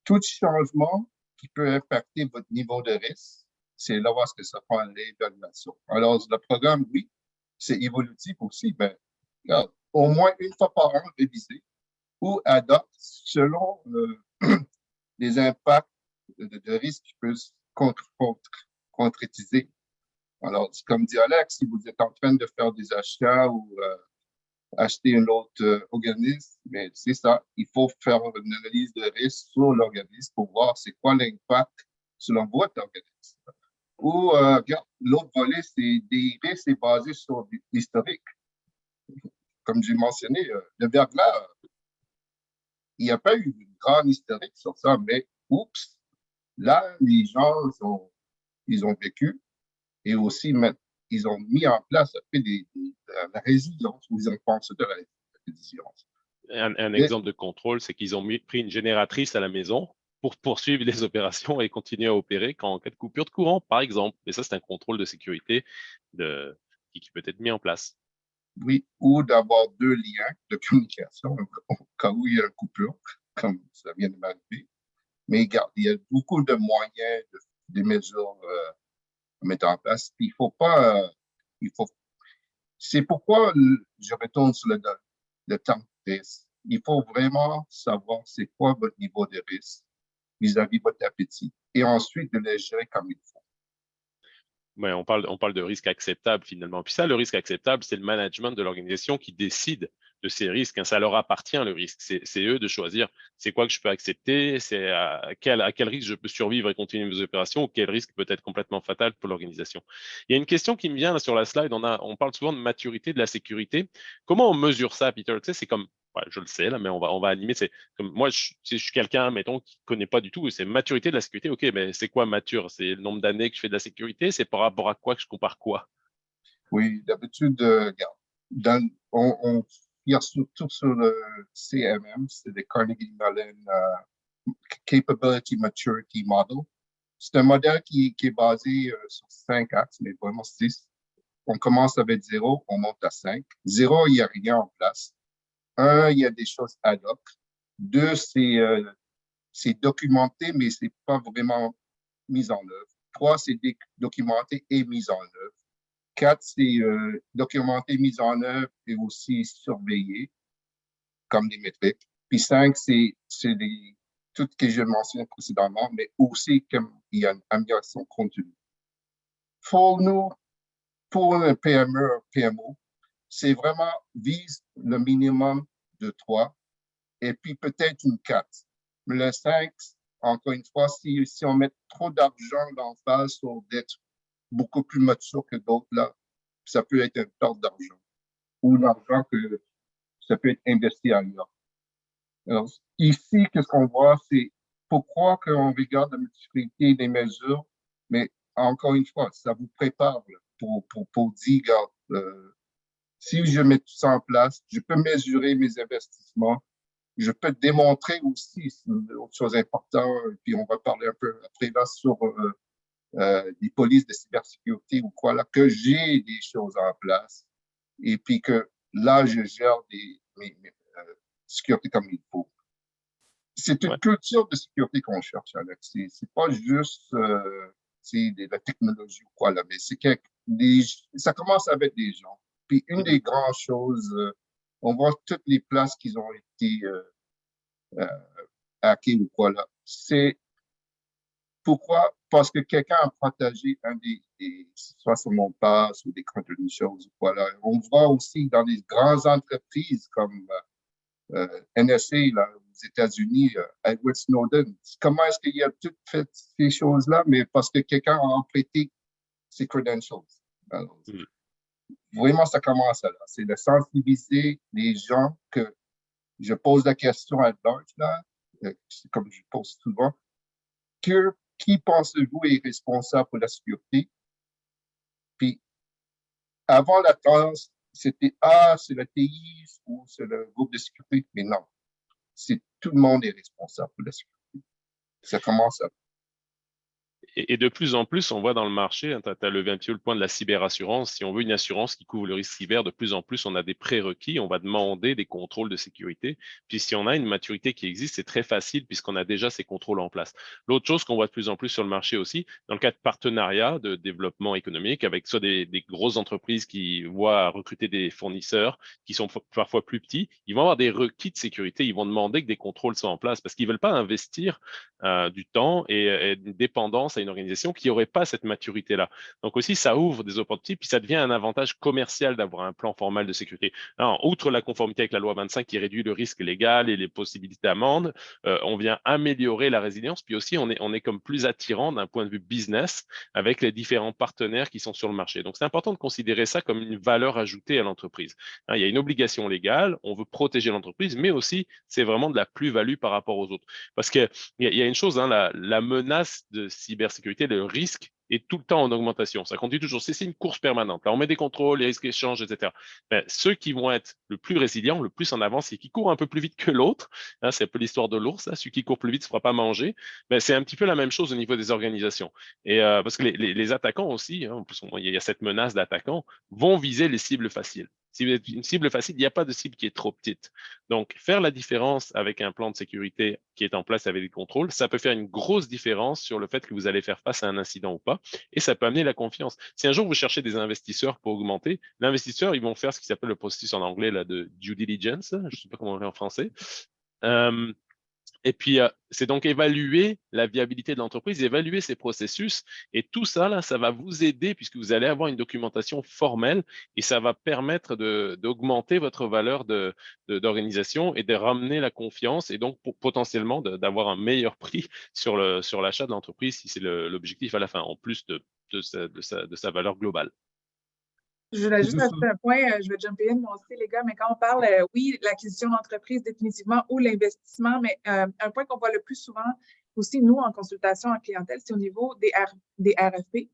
Tout changement qui peut impacter votre niveau de risque, c'est là où est-ce que ça prend l'évaluation. Alors, le programme, oui, c'est évolutif aussi. Ben, regarde, au moins une fois par an, réviser ou adapte selon les impacts de risques qui peuvent se concrétiser. Alors, comme dit Alex, si vous êtes en train de faire des achats ou acheter un autre organisme, mais c'est ça, il faut faire une analyse de risque sur l'organisme pour voir c'est quoi l'impact selon votre organisme. Ou, l'autre volet, c'est des risques est basé sur l'historique. Comme j'ai mentionné, le verglas, il n'y a pas eu une grande historique sur ça, mais oups, là, les gens ils ont vécu et aussi ils ont mis en place la résilience, ou ils ont pensé de la résilience. Un exemple de contrôle, c'est qu'ils ont pris une génératrice à la maison pour poursuivre les opérations et continuer à opérer en cas de coupure de courant, par exemple. Et ça, c'est un contrôle de sécurité qui peut être mis en place. Oui, ou d'avoir deux liens de communication au cas où il y a une coupure, comme ça vient de m'arriver. Mais il y a beaucoup de moyens, de mesures à mettre en place. Puis il faut pas, c'est pourquoi je retourne sur le temps de risque. Il faut vraiment savoir c'est quoi votre niveau de risque vis-à-vis de votre appétit et ensuite de le gérer comme il faut. Ouais, on parle de risque acceptable finalement. Puis ça, le risque acceptable, c'est le management de l'organisation qui décide de ces risques. Hein. Ça leur appartient, le risque. C'est eux de choisir c'est quoi que je peux accepter, c'est à quel risque je peux survivre et continuer mes opérations, ou quel risque peut être complètement fatal pour l'organisation. Il y a une question qui me vient là, sur la slide. On parle souvent de maturité de la sécurité. Comment on mesure ça, Peter? Tu sais, c'est comme, ouais, je le sais là, mais on va animer. C'est comme moi, si je suis quelqu'un, mettons, qui connaît pas du tout, c'est maturité de la sécurité. Ok, mais c'est quoi mature? C'est le nombre d'années que je fais de la sécurité? C'est par rapport à quoi que je compare quoi? Oui, d'habitude, regarde, on tire surtout sur le CMM, c'est le Carnegie Mellon Capability Maturity Model. C'est un modèle qui est basé sur 5 axes, mais vraiment 6. On commence avec 0, on monte à 5. 0, il n'y a rien en place. 1, il y a des choses ad hoc. 2, c'est documenté, mais c'est pas vraiment mis en œuvre. 3, c'est documenté et mis en œuvre. 4, c'est documenté, mis en œuvre et aussi surveillé, comme des métriques. Puis 5, c'est tout ce que je mentionnais précédemment, mais aussi comme il y a une amélioration continue. Pour nous, pour un PME, un PMO, c'est vraiment vise le minimum de 3 et puis peut-être une 4. Mais le 5, encore une fois, si on met trop d'argent dans phase sur d'être beaucoup plus mature que d'autres, là, ça peut être une perte d'argent ou l'argent que ça peut être investi ailleurs. Alors, ici, qu'est-ce qu'on voit, c'est pourquoi on regarde la multiplicité des mesures, mais encore une fois, ça vous prépare là, pour dire, regarde, si je mets tout ça en place, je peux mesurer mes investissements, je peux démontrer aussi, c'est une autre chose importante, puis on va parler un peu après là sur des polices de cybersécurité ou quoi, là, que j'ai des choses en place et puis que là, je gère mes sécurité comme il faut. C'est une culture de sécurité qu'on cherche, Alex. C'est pas juste de la technologie ou quoi, là, mais c'est que ça commence avec des gens. Puis une des grandes choses, on voit toutes les places qui ont été hackées ou quoi, là. C'est pourquoi? Parce que quelqu'un a partagé soit son mot de passe ou des contenus de choses ou quoi, là. On voit aussi dans les grandes entreprises comme NSA, là, aux États-Unis, Edward Snowden. Comment est-ce qu'il a tout fait ces choses-là? Mais parce que quelqu'un a emprunté ses credentials. Alors, vraiment, ça commence là. C'est de sensibiliser les gens que je pose la question à large, là, comme je pose souvent, qui pensez-vous est responsable pour la sécurité? Puis, avant la tendance, c'était c'est la TI ou c'est le groupe de sécurité, mais non. C'est tout le monde est responsable pour la sécurité. Ça commence à Et de plus en plus, on voit dans le marché, hein, tu as levé un petit peu le point de la cyberassurance. Si on veut une assurance qui couvre le risque cyber, de plus en plus, on a des prérequis. On va demander des contrôles de sécurité. Puis si on a une maturité qui existe, c'est très facile puisqu'on a déjà ces contrôles en place. L'autre chose qu'on voit de plus en plus sur le marché aussi, dans le cas de partenariats de développement économique, avec soit des grosses entreprises qui voient recruter des fournisseurs qui sont parfois plus petits, ils vont avoir des requis de sécurité. Ils vont demander que des contrôles soient en place parce qu'ils veulent pas investir du temps et une dépendance à une organisation qui n'aurait pas cette maturité-là. Donc aussi, ça ouvre des opportunités, puis ça devient un avantage commercial d'avoir un plan formal de sécurité. Alors, outre la conformité avec la loi 25 qui réduit le risque légal et les possibilités d'amende, on vient améliorer la résilience, puis aussi on est comme plus attirant d'un point de vue business avec les différents partenaires qui sont sur le marché. Donc c'est important de considérer ça comme une valeur ajoutée à l'entreprise. Hein, il y a une obligation légale, on veut protéger l'entreprise, mais aussi c'est vraiment de la plus-value par rapport aux autres. Parce qu'il y a une chose, hein, la menace de cybersécurité, le risque est tout le temps en augmentation. Ça continue toujours. C'est une course permanente. Là, on met des contrôles, les risques échangent, etc. Mais ceux qui vont être le plus résilients, le plus en avance et qui courent un peu plus vite que l'autre, hein, c'est un peu l'histoire de l'ours, hein, celui qui court plus vite ne se fera pas manger. Mais c'est un petit peu la même chose au niveau des organisations. Et parce que les attaquants aussi, hein, en plus, il y a cette menace d'attaquants, vont viser les cibles faciles. Si vous êtes une cible facile, il n'y a pas de cible qui est trop petite. Donc, faire la différence avec un plan de sécurité qui est en place avec des contrôles, ça peut faire une grosse différence sur le fait que vous allez faire face à un incident ou pas, et ça peut amener la confiance. Si un jour vous cherchez des investisseurs pour augmenter, l'investisseur, ils vont faire ce qui s'appelle le processus en anglais là, de due diligence, je ne sais pas comment on dit en français. Et puis, c'est donc évaluer la viabilité de l'entreprise, évaluer ses processus. Et tout ça, là, ça va vous aider puisque vous allez avoir une documentation formelle et ça va permettre d'augmenter votre valeur d'organisation et de ramener la confiance et donc potentiellement d'avoir un meilleur prix sur l'achat de l'entreprise si c'est l'objectif à la fin, en plus de sa valeur globale. Je voulais juste ajouter un point, je vais jumper in moi aussi, les gars, mais quand on parle, oui, l'acquisition d'entreprise définitivement ou l'investissement, mais un point qu'on voit le plus souvent aussi, nous, en consultation en clientèle, c'est au niveau des RFP.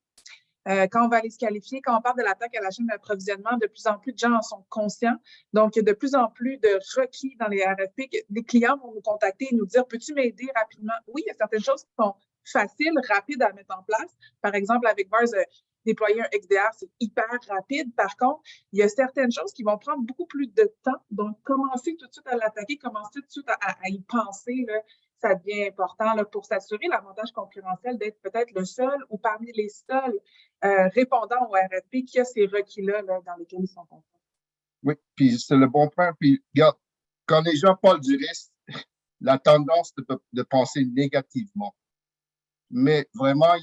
Quand on va aller se qualifier, quand on parle de l'attaque à la chaîne d'approvisionnement, de plus en plus de gens en sont conscients. Donc, il y a de plus en plus de requis dans les RFP. Les clients vont nous contacter et nous dire, peux-tu m'aider rapidement? Oui, il y a certaines choses qui sont faciles, rapides à mettre en place. Par exemple, avec VARS, déployer un XDR, c'est hyper rapide. Par contre, il y a certaines choses qui vont prendre beaucoup plus de temps. Donc, commencer tout de suite à l'attaquer, commencer tout de suite à y penser, là, ça devient important là, pour s'assurer l'avantage concurrentiel d'être peut-être le seul ou parmi les seuls répondant au RFP qui a ces requis-là là, dans lesquels ils sont confiants. Oui, puis c'est le bon point. Puis, regarde, quand les gens parlent du risque, la tendance de penser négativement. Mais vraiment,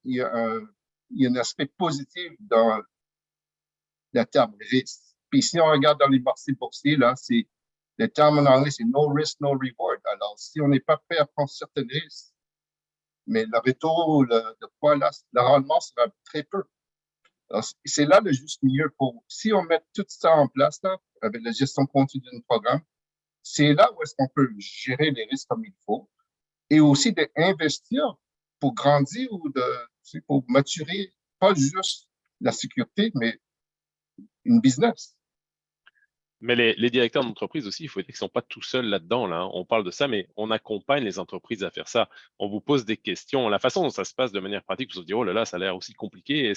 il y a un aspect positif dans le terme risque. Puis si on regarde dans les marchés boursiers, là, le terme en anglais, c'est no risk, no reward. Alors, si on n'est pas prêt à prendre certains risques, mais le retour, le rendement sera très peu. C'est là le juste milieu si on met tout ça en place, là, avec la gestion continue d'un programme, c'est là où est-ce qu'on peut gérer les risques comme il faut et aussi d'investir pour grandir ou pour maturer, pas juste la sécurité, mais une business. Mais les directeurs d'entreprise aussi, il faut dire qu'ils ne sont pas tout seuls là-dedans. Là, hein. On parle de ça, mais on accompagne les entreprises à faire ça. On vous pose des questions. La façon dont ça se passe de manière pratique, vous vous dites, oh là là, ça a l'air aussi compliqué.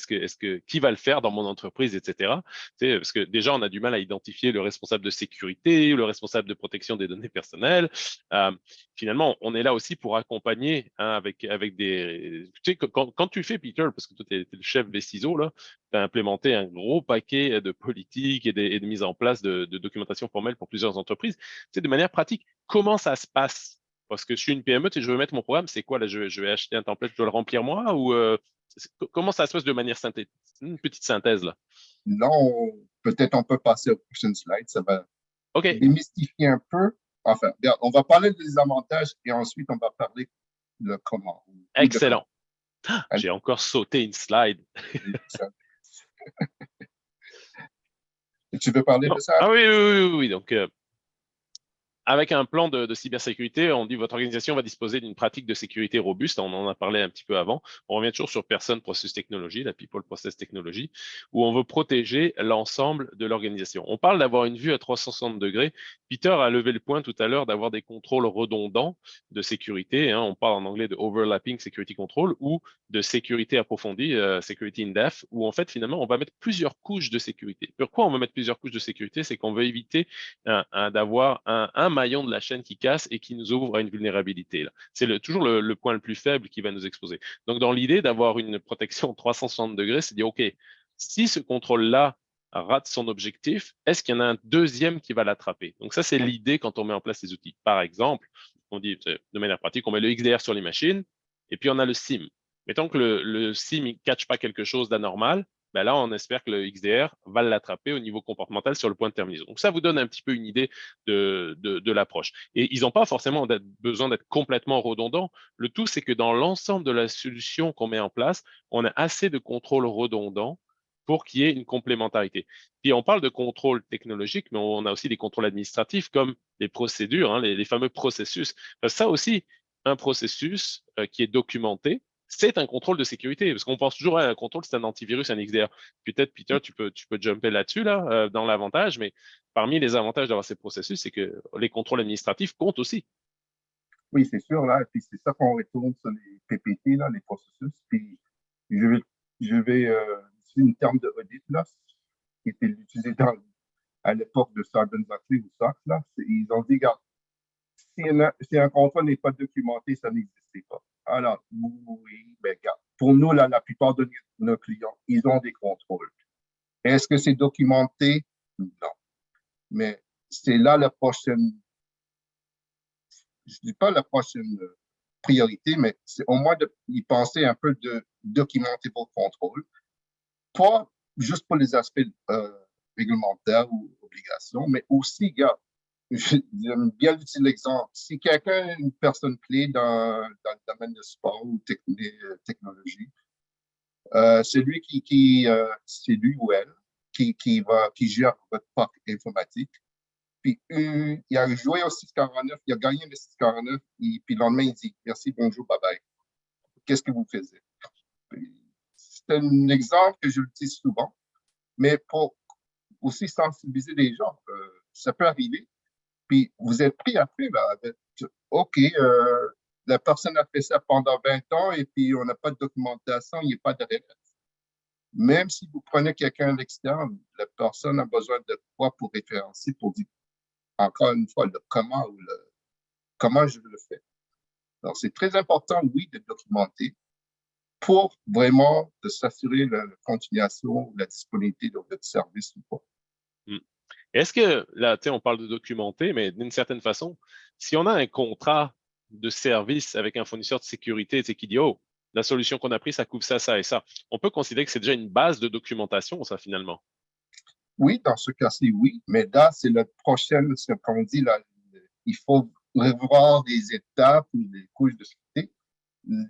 Qui va le faire dans mon entreprise, etc. Parce que déjà, on a du mal à identifier le responsable de sécurité, le responsable de protection des données personnelles. Euh, Finalement, on est là aussi pour accompagner hein, avec des. Tu sais, quand tu fais, Peter, parce que toi, tu es le chef des ciseaux, là, tu as implémenté un gros paquet de politiques et de mise en place de documentation formelle pour plusieurs entreprises. C'est de manière pratique, comment ça se passe? Parce que je suis une PME, tu sais, je veux mettre mon programme, c'est quoi là? Je vais acheter un template, je dois le remplir moi ou comment ça se passe de manière synthétique? Une petite synthèse là. Là, peut-être on peut passer au prochain slide. Ça va OK, démystifier un peu. Enfin, regarde, on va parler des avantages et ensuite on va parler de comment. excellent. Allez, J'ai encore sauté une slide. ça. Tu veux parler Non. de ça? Ah oui, oui, oui, oui, oui. Donc, avec un plan de cybersécurité, on dit que votre organisation va disposer d'une pratique de sécurité robuste. On en a parlé un petit peu avant. On revient toujours sur personne, process, technologie, la people, process, technologie, où on veut protéger l'ensemble de l'organisation. On parle d'avoir une vue à 360 degrés. Peter a levé le point tout à l'heure d'avoir des contrôles redondants de sécurité. Hein. On parle en anglais de overlapping security control ou de sécurité approfondie, security in depth, où en fait, finalement, on va mettre plusieurs couches de sécurité. Pourquoi on veut mettre plusieurs couches de sécurité? C'est qu'on veut éviter d'avoir un maillon de la chaîne qui casse et qui nous ouvre à une vulnérabilité. C'est toujours le point le plus faible qui va nous exposer. Donc, dans l'idée d'avoir une protection 360 degrés, c'est dire, OK, si ce contrôle-là rate son objectif, est-ce qu'il y en a un deuxième qui va l'attraper? Donc, ça, c'est l'idée quand on met en place ces outils. Par exemple, on dit de manière pratique, on met le XDR sur les machines et puis on a le SIM. Mettons que le SIM ne catch pas quelque chose d'anormal, ben là, on espère que le XDR va l'attraper au niveau comportemental sur le point de terminaison. Donc, ça vous donne un petit peu une idée de l'approche. Et ils n'ont pas forcément besoin d'être complètement redondants. Le tout, c'est que dans l'ensemble de la solution qu'on met en place, on a assez de contrôles redondants pour qu'il y ait une complémentarité. Puis on parle de contrôle technologique, mais on a aussi des contrôles administratifs comme les procédures, hein, les fameux processus. Ça aussi, un processus qui est documenté, c'est un contrôle de sécurité, parce qu'on pense toujours à un contrôle, c'est un antivirus, un XDR. Peut-être, Peter, tu peux jumper là-dessus, là, dans l'avantage, mais parmi les avantages d'avoir ces processus, c'est que les contrôles administratifs comptent aussi. Oui, c'est sûr, là. Et puis c'est ça qu'on retourne sur les PPT, là, les processus. Puis je vais utiliser une terme de audit, là, qui était utilisé à l'époque de Sarbanes-Oxley ou SOX, là. Ils ont dit, regarde, si un contrat n'est pas documenté, ça n'existait pas. Alors, oui, ben, regarde, pour nous, là, la plupart de nos clients, ils ont des contrôles. Est-ce que c'est documenté? Non. Mais c'est là la prochaine, je ne dis pas la prochaine priorité, mais c'est au moins d'y penser un peu de documenter vos contrôles. Pas juste pour les aspects réglementaires ou obligations, mais aussi, gars, j'aime bien utiliser l'exemple. Si quelqu'un, une personne clé dans le domaine de sport ou technologie, c'est lui c'est lui ou elle qui gère votre parc informatique. Puis il a joué au 649, il a gagné le 649, et puis le lendemain, il dit merci, bonjour, bye bye. Qu'est-ce que vous faisiez? C'est un exemple que j'utilise souvent, mais pour aussi sensibiliser les gens, ça peut arriver. Puis vous êtes pris après, là, avec, OK, la personne a fait ça pendant 20 ans et puis on n'a pas de documentation, il n'y a pas de réponse. Même si vous prenez quelqu'un à l'extérieur, la personne a besoin de quoi pour référencer, pour dire encore une fois le comment ou le comment je le fais. Donc, c'est très important, oui, de documenter pour vraiment de s'assurer la continuation, la disponibilité de votre service ou pas. Hmm. Est-ce que, là, tu sais, on parle de documenter, mais d'une certaine façon, si on a un contrat de service avec un fournisseur de sécurité, tu sais, qui dit, oh, la solution qu'on a prise, ça couvre ça, ça et ça, on peut considérer que c'est déjà une base de documentation, ça, finalement. Oui, dans ce cas-ci, oui, mais là, c'est la prochaine, ce qu'on dit, là, il faut revoir les étapes ou les couches de sécurité.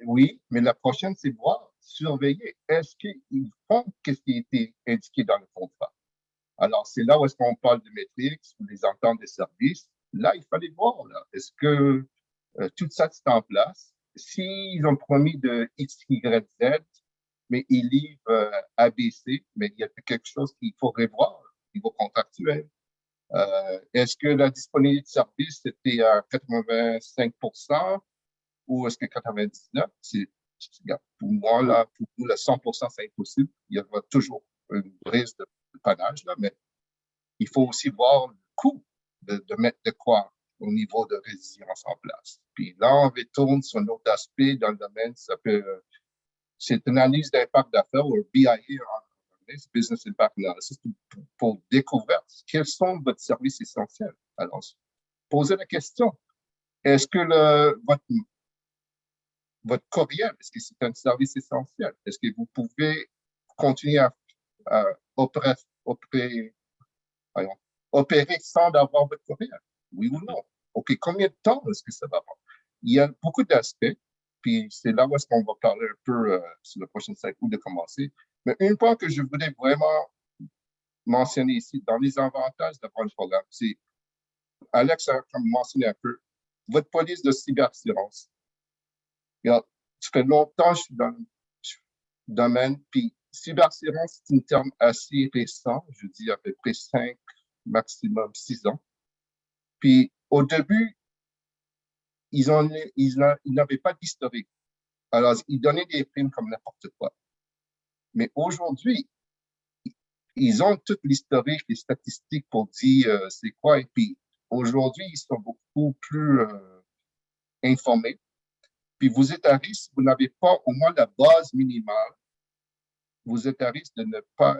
Oui, mais la prochaine, c'est voir, surveiller. Est-ce qu'ils font ce qui a été indiqué dans le contrat? Alors, c'est là où est-ce qu'on parle de métriques ou des ententes de services. Là, il fallait voir, là, est-ce que tout ça, c'est en place? S'ils ont promis de X, Y, Z, mais ils livrent ABC, mais il y a quelque chose qu'il faut revoir au niveau contractuel. Est-ce que la disponibilité de service était à 85% ou est-ce que 99%? Pour moi, là, pour nous, le 100%, c'est impossible. Il y aura toujours une brise de pannage, là, mais il faut aussi voir le coût de mettre de quoi au niveau de résilience en place. Puis là, on retourne sur un autre aspect dans le domaine, c'est une analyse d'impact d'affaires ou BIA en anglais, Business Impact Analysis, pour découvrir quels sont votre services essentiels. Alors, posez la question. Est-ce que votre courriel, est-ce que c'est un service essentiel? Est-ce que vous pouvez continuer à opérer sans avoir votre courriel? Oui ou non? OK, combien de temps est-ce que ça va prendre? Il y a beaucoup d'aspects, puis c'est là où est-ce qu'on va parler un peu sur le prochain cycle de commencer. Mais un point que je voulais vraiment mentionner ici, dans les avantages d'avoir un programme, c'est, Alex a mentionné un peu, votre police de cyberassurance. Ça fait longtemps que je suis dans le domaine, puis cyberassurance, c'est un terme assez récent, je dis à peu près 5, maximum 6 ans. Puis au début, ils n'avaient pas d'historique. Alors, ils donnaient des primes comme n'importe quoi. Mais aujourd'hui, ils ont toute l'historique, les statistiques pour dire c'est quoi. Et puis aujourd'hui, ils sont beaucoup plus informés. Puis vous êtes à risque, vous n'avez pas au moins la base minimale. Vous êtes à risque de ne pas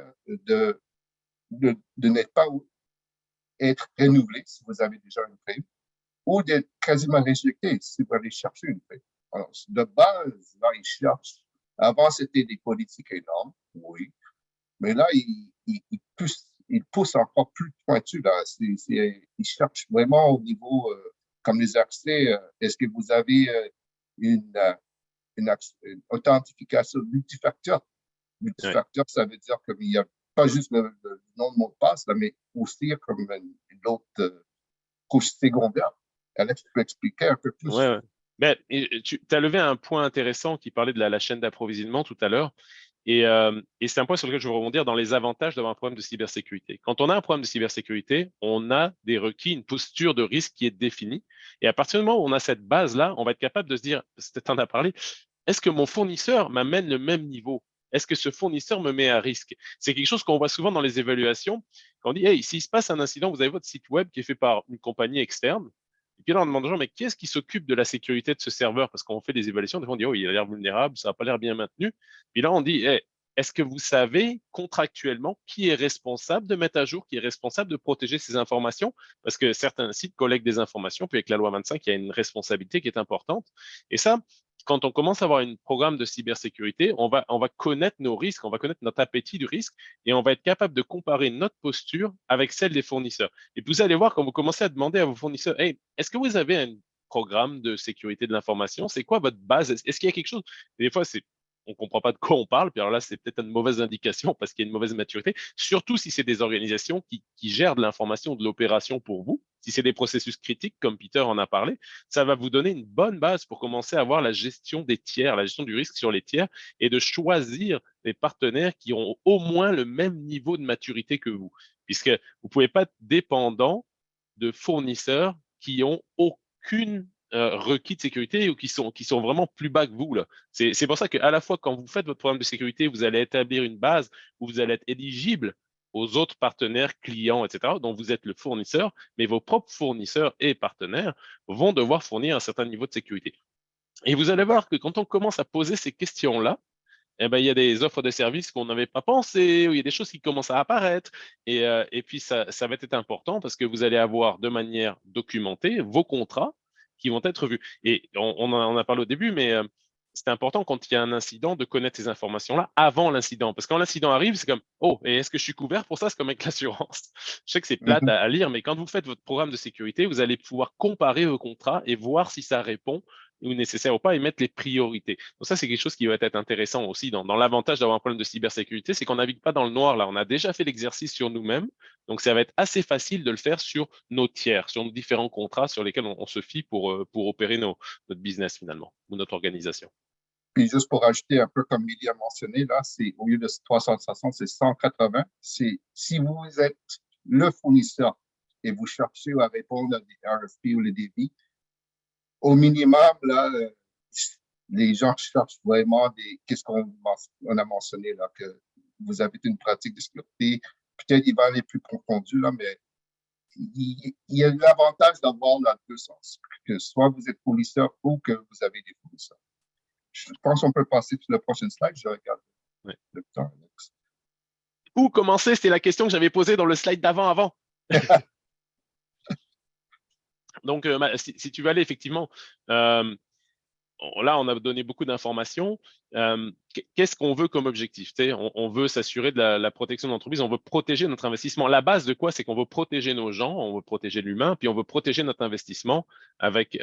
être renouvelé si vous avez déjà une prime, ou d'être quasiment rejeté si vous allez chercher une prime. Alors, de base, là, ils cherchent. Avant, c'était des politiques énormes, oui. Mais là, ils poussent encore plus pointu. Là. Ils cherchent vraiment au niveau, comme les accès, est-ce que vous avez une authentification multifacteur? Multifacteur, ça veut dire qu'il n'y a pas juste le nom de mot de passe, là, mais aussi comme une autre couche secondaire. Alex, tu peux expliquer un peu plus? Ouais. Ben, tu as levé un point intéressant qui parlait de la chaîne d'approvisionnement tout à l'heure. Et c'est un point sur lequel je veux rebondir dans les avantages d'avoir un problème de cybersécurité. Quand on a un problème de cybersécurité, on a des requis, une posture de risque qui est définie. Et à partir du moment où on a cette base-là, on va être capable de se dire, tu en as parlé, est-ce que mon fournisseur m'amène le même niveau? Est-ce que ce fournisseur me met à risque? C'est quelque chose qu'on voit souvent dans les évaluations. Quand on dit, hey, s'il se passe un incident, vous avez votre site web qui est fait par une compagnie externe. Et puis là, on demande aux gens, mais qui est-ce qui s'occupe de la sécurité de ce serveur? Parce qu'on fait des évaluations, des fois on dit, oh, il a l'air vulnérable, ça n'a pas l'air bien maintenu. Puis là, on dit, hey, est-ce que vous savez contractuellement qui est responsable de mettre à jour, qui est responsable de protéger ces informations? Parce que certains sites collectent des informations, puis avec la loi 25, il y a une responsabilité qui est importante. Et ça, quand on commence à avoir un programme de cybersécurité, on va connaître nos risques, on va connaître notre appétit du risque et on va être capable de comparer notre posture avec celle des fournisseurs. Et puis vous allez voir quand vous commencez à demander à vos fournisseurs, hey, est-ce que vous avez un programme de sécurité de l'information? C'est quoi votre base? Est-ce qu'il y a quelque chose? Et des fois, on ne comprend pas de quoi on parle, puis alors là, c'est peut-être une mauvaise indication parce qu'il y a une mauvaise maturité, surtout si c'est des organisations qui gèrent de l'information, de l'opération pour vous. Si c'est des processus critiques, comme Peter en a parlé, ça va vous donner une bonne base pour commencer à avoir la gestion des tiers, la gestion du risque sur les tiers et de choisir des partenaires qui ont au moins le même niveau de maturité que vous, puisque vous ne pouvez pas être dépendant de fournisseurs qui ont aucune requis de sécurité ou qui sont vraiment plus bas que vous. C'est pour ça qu'à la fois, quand vous faites votre programme de sécurité, vous allez établir une base où vous allez être éligible aux autres partenaires, clients, etc., dont vous êtes le fournisseur, mais vos propres fournisseurs et partenaires vont devoir fournir un certain niveau de sécurité. Et vous allez voir que quand on commence à poser ces questions-là, eh ben, il y a des offres de services qu'on n'avait pas pensé, ou il y a des choses qui commencent à apparaître. Et puis, ça va être important parce que vous allez avoir de manière documentée vos contrats qui vont être vus. Et on en a parlé au début, mais c'est important quand il y a un incident de connaître ces informations-là avant l'incident. Parce que quand l'incident arrive, c'est comme, oh, et est-ce que je suis couvert pour ça? C'est comme avec l'assurance. Je sais que c'est plate à lire, mais quand vous faites votre programme de sécurité, vous allez pouvoir comparer vos contrats et voir si ça répond ou nécessaire ou pas et mettre les priorités. Donc ça, c'est quelque chose qui va être intéressant aussi dans l'avantage d'avoir un problème de cybersécurité, c'est qu'on navigue pas dans le noir là. On a déjà fait l'exercice sur nous-mêmes, donc ça va être assez facile de le faire sur nos tiers, sur nos différents contrats sur lesquels on se fie pour opérer notre business finalement ou notre organisation. Puis juste pour ajouter un peu comme Milly a mentionné, là, c'est au lieu de 360, c'est 180. C'est si vous êtes le fournisseur et vous cherchez à répondre à des RFP ou les défis, au minimum, là, les gens cherchent vraiment qu'est-ce qu'on a mentionné là, que vous avez une pratique de sécurité. Peut-être il va aller plus profondu, là, mais il y a l'avantage d'avoir dans deux sens, que soit vous êtes fournisseur ou que vous avez des fournisseurs. Je pense qu'on peut passer sur le prochain slide. Je regarde le temps. Où commencer? C'était la question que j'avais posée dans le slide d'avant. Donc, si tu veux aller effectivement, là, on a donné beaucoup d'informations. Qu'est-ce qu'on veut comme objectif? On veut s'assurer de la protection de l'entreprise, on veut protéger notre investissement. La base de quoi? C'est qu'on veut protéger nos gens, on veut protéger l'humain, puis on veut protéger notre investissement avec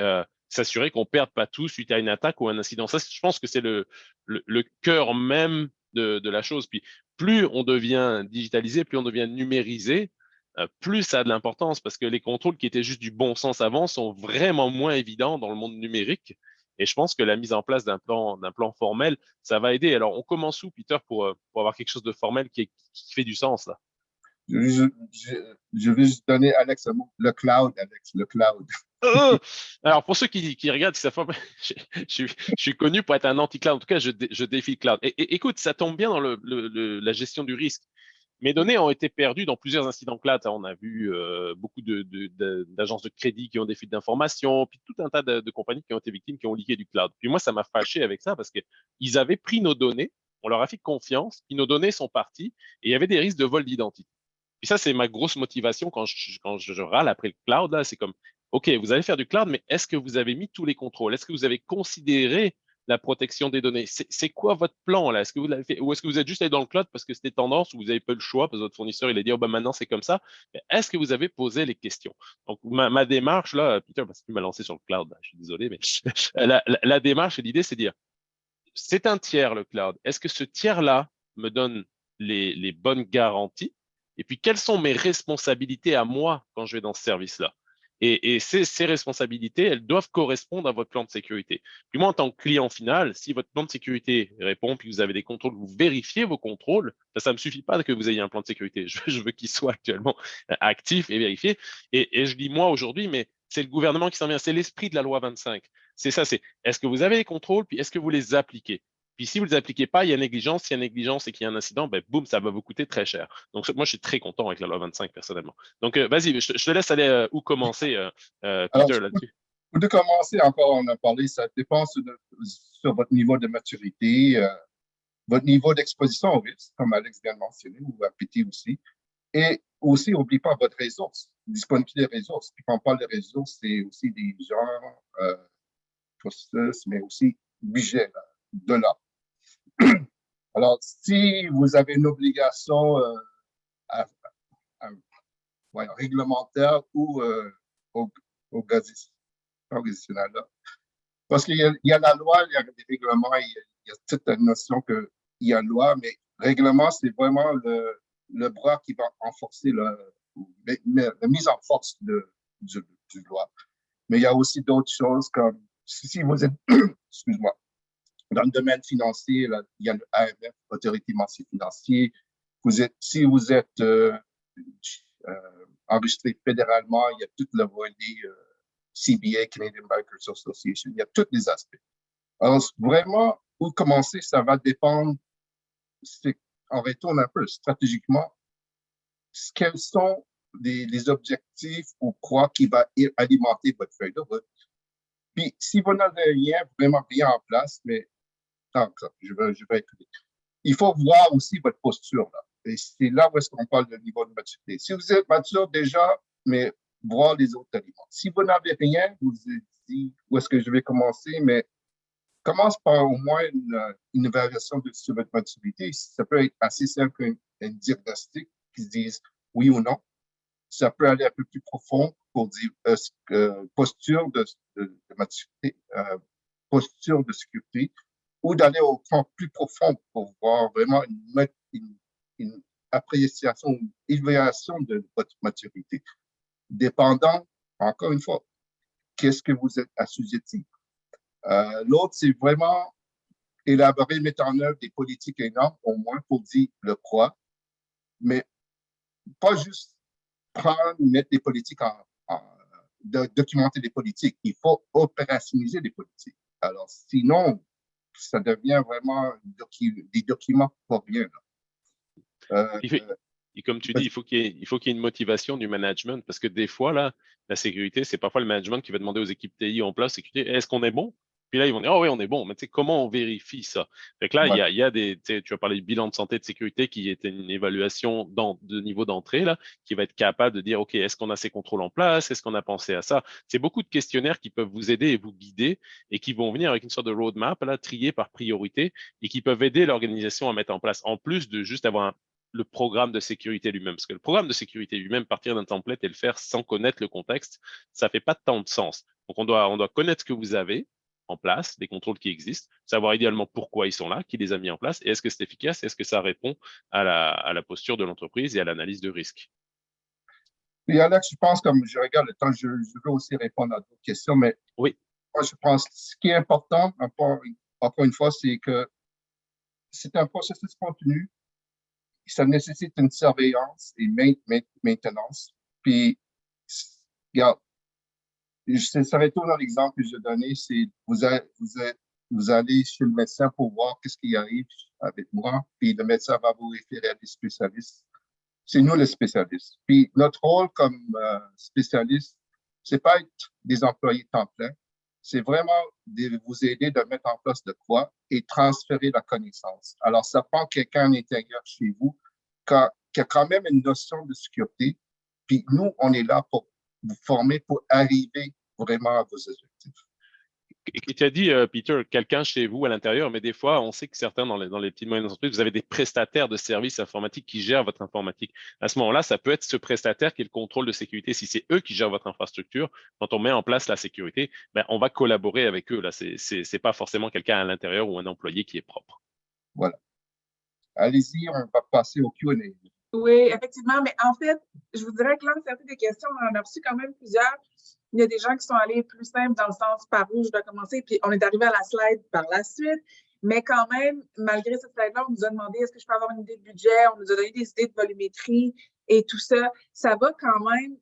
s'assurer qu'on ne perde pas tout suite à une attaque ou un incident. Ça, je pense que c'est le cœur même de la chose. Puis plus on devient digitalisé, plus on devient numérisé, plus ça a de l'importance parce que les contrôles qui étaient juste du bon sens avant sont vraiment moins évidents dans le monde numérique. Et je pense que la mise en place d'un plan formel, ça va aider. Alors, on commence où, Peter, pour avoir quelque chose de formel qui fait du sens, là? Je vais juste donner Alex un mot. Le cloud, Alex, le cloud. Alors, pour ceux qui regardent, je suis connu pour être un anti-cloud. En tout cas, je défie le cloud. Et écoute, ça tombe bien dans la gestion du risque. Mes données ont été perdues dans plusieurs incidents cloud. On a vu beaucoup d'agences de crédit qui ont des fuites d'informations, puis tout un tas de compagnies qui ont été victimes, qui ont leaké du cloud. Puis moi, ça m'a fâché avec ça parce qu'ils avaient pris nos données, on leur a fait confiance, puis nos données sont parties, et il y avait des risques de vol d'identité. Puis ça, c'est ma grosse motivation quand je râle après le cloud, là, c'est comme, OK, vous allez faire du cloud, mais est-ce que vous avez mis tous les contrôles? Est-ce que vous avez considéré la protection des données? C'est quoi votre plan là? Est-ce que vous l'avez fait? Ou est-ce que vous êtes juste allé dans le cloud parce que c'était tendance ou vous n'avez pas le choix parce que votre fournisseur il a dit oh ben maintenant c'est comme ça? Est-ce que vous avez posé les questions? Donc ma démarche là, Peter, parce que tu m'as lancé sur le cloud, là, je suis désolé, mais la démarche et l'idée c'est de dire c'est un tiers le cloud. Est-ce que ce tiers-là me donne les bonnes garanties? Et puis quelles sont mes responsabilités à moi quand je vais dans ce service-là? Et ces responsabilités, elles doivent correspondre à votre plan de sécurité. Puis moi, en tant que client final, si votre plan de sécurité répond, puis vous avez des contrôles, vous vérifiez vos contrôles, ça ne me suffit pas que vous ayez un plan de sécurité. Je veux qu'il soit actuellement actif et vérifié. Et je dis moi aujourd'hui, mais c'est le gouvernement qui s'en vient. C'est l'esprit de la loi 25. C'est ça, c'est est-ce que vous avez les contrôles, puis est-ce que vous les appliquez? Puis si vous ne les appliquez pas, il y a négligence. S'il y a négligence et qu'il y a un incident, ben boum, ça va vous coûter très cher. Donc moi, je suis très content avec la loi 25 personnellement. Donc vas-y, je te laisse aller où commencer, Peter, là-dessus. Pour commencer, encore, on a parlé, ça dépend sur votre niveau de maturité, votre niveau d'exposition au risque, comme Alex vient de mentionner, ou APT aussi. Et aussi, n'oubliez pas votre ressource, disponibilité des ressources. Puis quand on parle de ressources, c'est aussi des gens, processus, mais aussi budget, dollars. Alors, si vous avez une obligation réglementaire ou au gaz additionnel, parce qu'il y a la loi, il y a des règlements, il y a toute la notion qu'il y a une loi, mais règlement, c'est vraiment le bras qui va renforcer la mise en force du loi. Mais il y a aussi d'autres choses comme si vous êtes, excuse-moi, dans le domaine financier, là, il y a l'AMF, Autorité Marché Financier. Si vous êtes enregistré fédéralement, il y a tout le volet CBA, Canadian Bankers Association, il y a tous les aspects. Alors, vraiment, où commencer, ça va dépendre, on retourne un peu stratégiquement, quels sont les objectifs ou quoi qui va alimenter votre feuille de route. Puis, si vous n'avez rien, vraiment rien en place, mais je vais écouter. Il faut voir aussi votre posture là. Et c'est là où est-ce qu'on parle de niveau de maturité. Si vous êtes mature déjà, mais voir les autres aliments. Si vous n'avez rien, vous vous dites où est-ce que je vais commencer, mais commence par au moins une évaluation sur votre maturité. Ça peut être assez simple qu'un diagnostic qui se dise oui ou non. Ça peut aller un peu plus profond pour dire posture de maturité, posture de sécurité, ou d'aller au point plus profond pour voir vraiment une appréciation, une évaluation de votre maturité. Dépendant, encore une fois, qu'est-ce que vous êtes assujetti. L'autre, c'est vraiment élaborer, mettre en œuvre des politiques énormes, au moins pour dire le quoi, mais pas juste mettre des politiques documenter des politiques. Il faut opérationnaliser des politiques. Alors, sinon, ça devient vraiment des documents pour rien. Et comme tu dis, il faut qu'il y ait une motivation du management parce que des fois, là, la sécurité, c'est parfois le management qui va demander aux équipes TI en place, sécurité, est-ce qu'on est bon? Puis là, ils vont dire, oh oui, on est bon. Mais tu sais, comment on vérifie ça? Fait que là, Ouais. il y a des, tu as parlé du bilan de santé de sécurité qui est une évaluation de niveau d'entrée, là, qui va être capable de dire, OK, est-ce qu'on a ces contrôles en place? Est-ce qu'on a pensé à ça? C'est beaucoup de questionnaires qui peuvent vous aider et vous guider et qui vont venir avec une sorte de roadmap, là, triée par priorité et qui peuvent aider l'organisation à mettre en place, en plus de juste avoir le programme de sécurité lui-même. Parce que le programme de sécurité lui-même, partir d'un template et le faire sans connaître le contexte, ça fait pas tant de sens. Donc, on doit connaître ce que vous avez en place, des contrôles qui existent, savoir idéalement pourquoi ils sont là, qui les a mis en place, et est-ce que c'est efficace, est-ce que ça répond à la posture de l'entreprise et à l'analyse de risque. Puis Alex, je pense, comme je regarde le temps, je veux aussi répondre à d'autres questions, mais oui. Moi, je pense que ce qui est important, encore une fois, c'est que c'est un processus continu. Ça nécessite une surveillance et maintenance. Puis, regarde, ça retourne à l'exemple que j'ai donné, c'est vous allez chez le médecin pour voir qu'est-ce qui arrive avec moi, puis le médecin va vous référer à des spécialistes. C'est nous les spécialistes. Puis notre rôle comme spécialiste, c'est pas être des employés temps plein, c'est vraiment de vous aider de mettre en place de quoi et transférer la connaissance. Alors, ça prend quelqu'un à l'intérieur chez vous qui a quand même une notion de sécurité. Puis nous, on est là pour vous former pour arriver vraiment à vos objectifs. Et tu as dit, Peter, quelqu'un chez vous à l'intérieur, mais des fois, on sait que certains dans les petites et moyennes entreprises, vous avez des prestataires de services informatiques qui gèrent votre informatique. À ce moment-là, ça peut être ce prestataire qui est le contrôle de sécurité. Si c'est eux qui gèrent votre infrastructure, quand on met en place la sécurité, ben, on va collaborer avec eux. Là, c'est pas forcément quelqu'un à l'intérieur ou un employé qui est propre. Voilà. Allez-y, on va passer au Q&A. Oui, effectivement, mais en fait, je vous dirais que l'entièreté des questions, on en a reçu quand même plusieurs. Il y a des gens qui sont allés plus simple dans le sens par où je dois commencer, puis on est arrivé à la slide par la suite. Mais quand même, malgré cette slide-là, on nous a demandé est-ce que je peux avoir une idée de budget, on nous a donné des idées de volumétrie et tout ça. Ça va quand même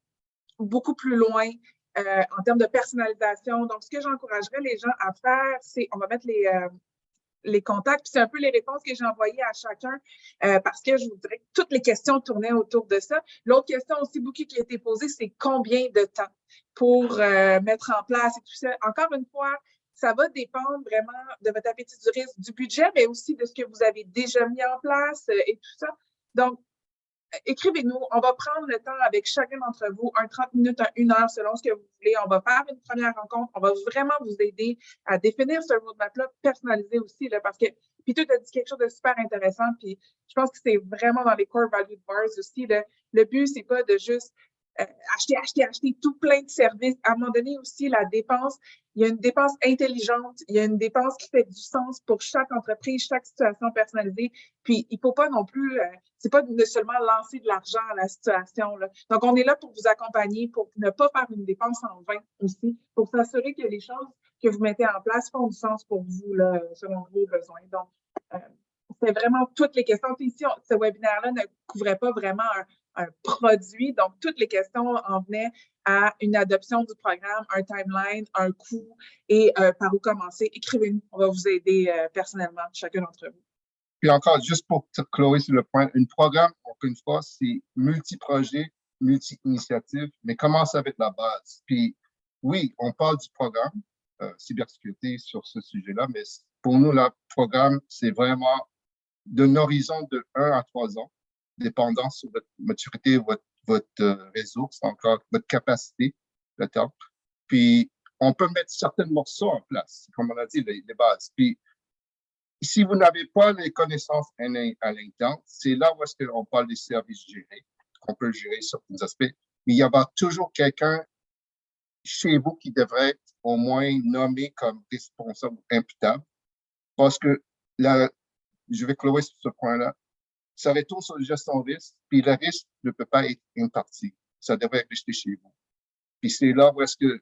beaucoup plus loin en termes de personnalisation. Donc, ce que j'encouragerais les gens à faire, c'est, on va mettre les contacts. Puis c'est un peu les réponses que j'ai envoyées à chacun parce que je vous dirais que toutes les questions tournaient autour de ça. L'autre question aussi beaucoup qui a été posée, c'est combien de temps pour mettre en place et tout ça. Encore une fois, ça va dépendre vraiment de votre appétit du risque, du budget, mais aussi de ce que vous avez déjà mis en place et tout ça. Donc, écrivez-nous. On va prendre le temps avec chacun d'entre vous, un 30 minutes, une heure, selon ce que vous voulez. On va faire une première rencontre. On va vraiment vous aider à définir ce roadmap-là, personnalisé aussi, là, parce que Peter t'a dit quelque chose de super intéressant, puis je pense que c'est vraiment dans les core value bars aussi. Le but, c'est pas de juste acheter tout plein de services. À un moment donné aussi, la dépense, il y a une dépense intelligente, il y a une dépense qui fait du sens pour chaque entreprise, chaque situation personnalisée. Puis, il ne faut pas non plus, c'est pas de seulement lancer de l'argent à la situation, là. Donc, on est là pour vous accompagner, pour ne pas faire une dépense en vain aussi, pour s'assurer que les choses que vous mettez en place font du sens pour vous, là, selon vos besoins. Donc, c'est vraiment toutes les questions. Ici, ce webinaire-là ne couvrait pas vraiment un produit. Donc, toutes les questions en venaient à une adoption du programme, un timeline, un coût et par où commencer. Écrivez-nous. On va vous aider personnellement, chacun d'entre vous. Puis encore, juste pour clore sur le point, un programme, encore une fois, c'est multi-projet, multi-initiative, mais commence avec la base. Puis oui, on parle du programme cybersécurité sur ce sujet-là, mais pour nous, le programme, c'est vraiment d'un horizon de 1 à 3 ans, dépendant sur votre maturité, votre réseau, c'est encore votre capacité, le temps. Puis, on peut mettre certains morceaux en place, comme on a dit, les bases. Puis, si vous n'avez pas les connaissances à l'interne, c'est là où est-ce qu'on parle des services gérés, qu'on peut gérer certains aspects. Mais il y aura toujours quelqu'un chez vous qui devrait être au moins nommé comme responsable imputable. Parce que là, je vais clore sur ce point-là. Ça retourne sur la gestion de risque, puis le risque ne peut pas être imparti. Ça devrait rester chez vous. Puis c'est là où est-ce que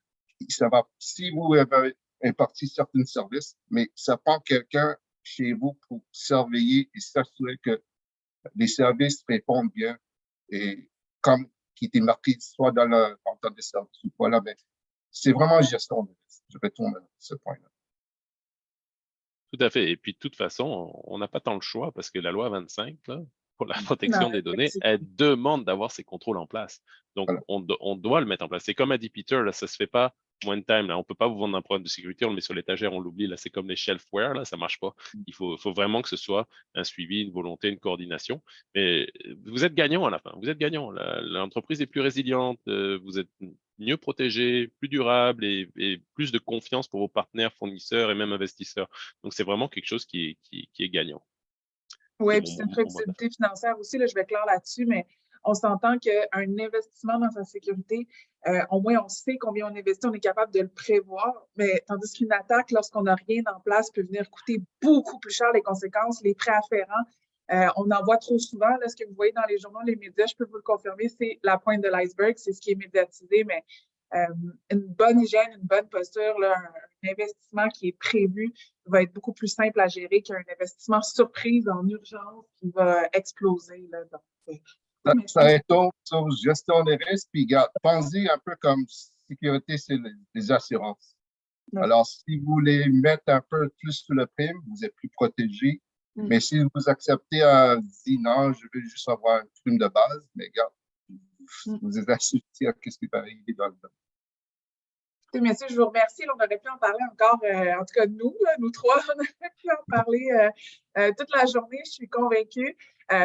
ça va, si vous avez imparti certains services, mais ça prend quelqu'un chez vous pour surveiller et s'assurer que les services répondent bien et comme qui était marqué soit dans le portail de service ou pas là, mais c'est vraiment gestion de risque. Je retourne à ce point-là. Tout à fait. Et puis, de toute façon, on n'a pas tant le choix parce que la loi 25, là, pour la protection Non, des données, effectivement. elle demande d'avoir ces contrôles en place. Donc, Voilà. on doit le mettre en place. C'est comme a dit Peter, là, ça se fait pas one time. Là. On peut pas vous vendre un problème de sécurité, on le met sur l'étagère, on l'oublie. Là, c'est comme les shelfware, là, ça marche pas. Il faut vraiment que ce soit un suivi, une volonté, une coordination. Mais vous êtes gagnant à la fin. Vous êtes gagnant. L'entreprise est plus résiliente, vous êtes mieux protégé, plus durable et plus de confiance pour vos partenaires, fournisseurs et même investisseurs. Donc, c'est vraiment quelque chose qui est gagnant. Oui, C'est puis c'est une mon mot de la fin. flexibilité financière aussi, là, je vais clore là-dessus, mais on s'entend qu'un investissement dans sa sécurité, au moins on sait combien on investit, on est capable de le prévoir, mais tandis qu'une attaque, lorsqu'on n'a rien en place, peut venir coûter beaucoup plus cher les conséquences, les frais afférents. On en voit trop souvent, là, ce que vous voyez dans les journaux, les médias, je peux vous le confirmer, c'est la pointe de l'iceberg, c'est ce qui est médiatisé, mais une bonne hygiène, une bonne posture, là, un investissement qui est prévu va être beaucoup plus simple à gérer qu'un investissement surprise en urgence qui va exploser. Là. Donc, Ça retourne sur gestion des risques, puis pensez un peu comme sécurité, c'est les assurances. Ouais. Alors, si vous voulez mettre un peu plus sur le prime, vous êtes plus protégé. Mais si vous acceptez à dire non, je veux juste avoir un prime de base, mais regarde, vous êtes assuré à ce qui va arriver dans le domaine. Écoutez, messieurs, je vous remercie. Là, on aurait pu en parler encore, en tout cas nous, là, nous trois, on aurait pu en parler toute la journée, je suis convaincue.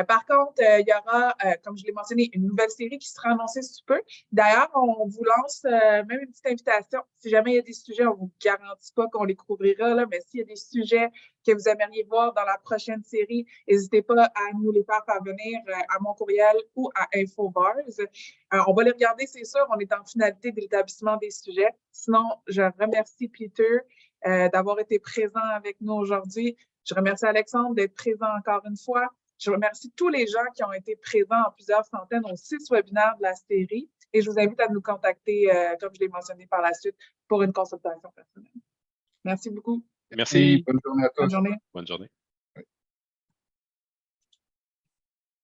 Par contre, il y aura, comme je l'ai mentionné, une nouvelle série qui sera annoncée sous peu. D'ailleurs, on vous lance même une petite invitation. Si jamais il y a des sujets, on ne vous garantit pas qu'on les couvrira, là, mais s'il y a des sujets que vous aimeriez voir dans la prochaine série, n'hésitez pas à nous les faire parvenir à mon courriel ou à Infobars. On va les regarder, c'est sûr. On est en finalité de l'établissement des sujets. Sinon, je remercie Peter d'avoir été présent avec nous aujourd'hui. Je remercie Alexandre d'être présent encore une fois. Je remercie tous les gens qui ont été présents en plusieurs centaines aux 6 webinaires de la série. Et je vous invite à nous contacter, comme je l'ai mentionné par la suite, pour une consultation personnelle. Merci beaucoup. Merci. Bonne journée à tous. Bonne journée. Bonne journée.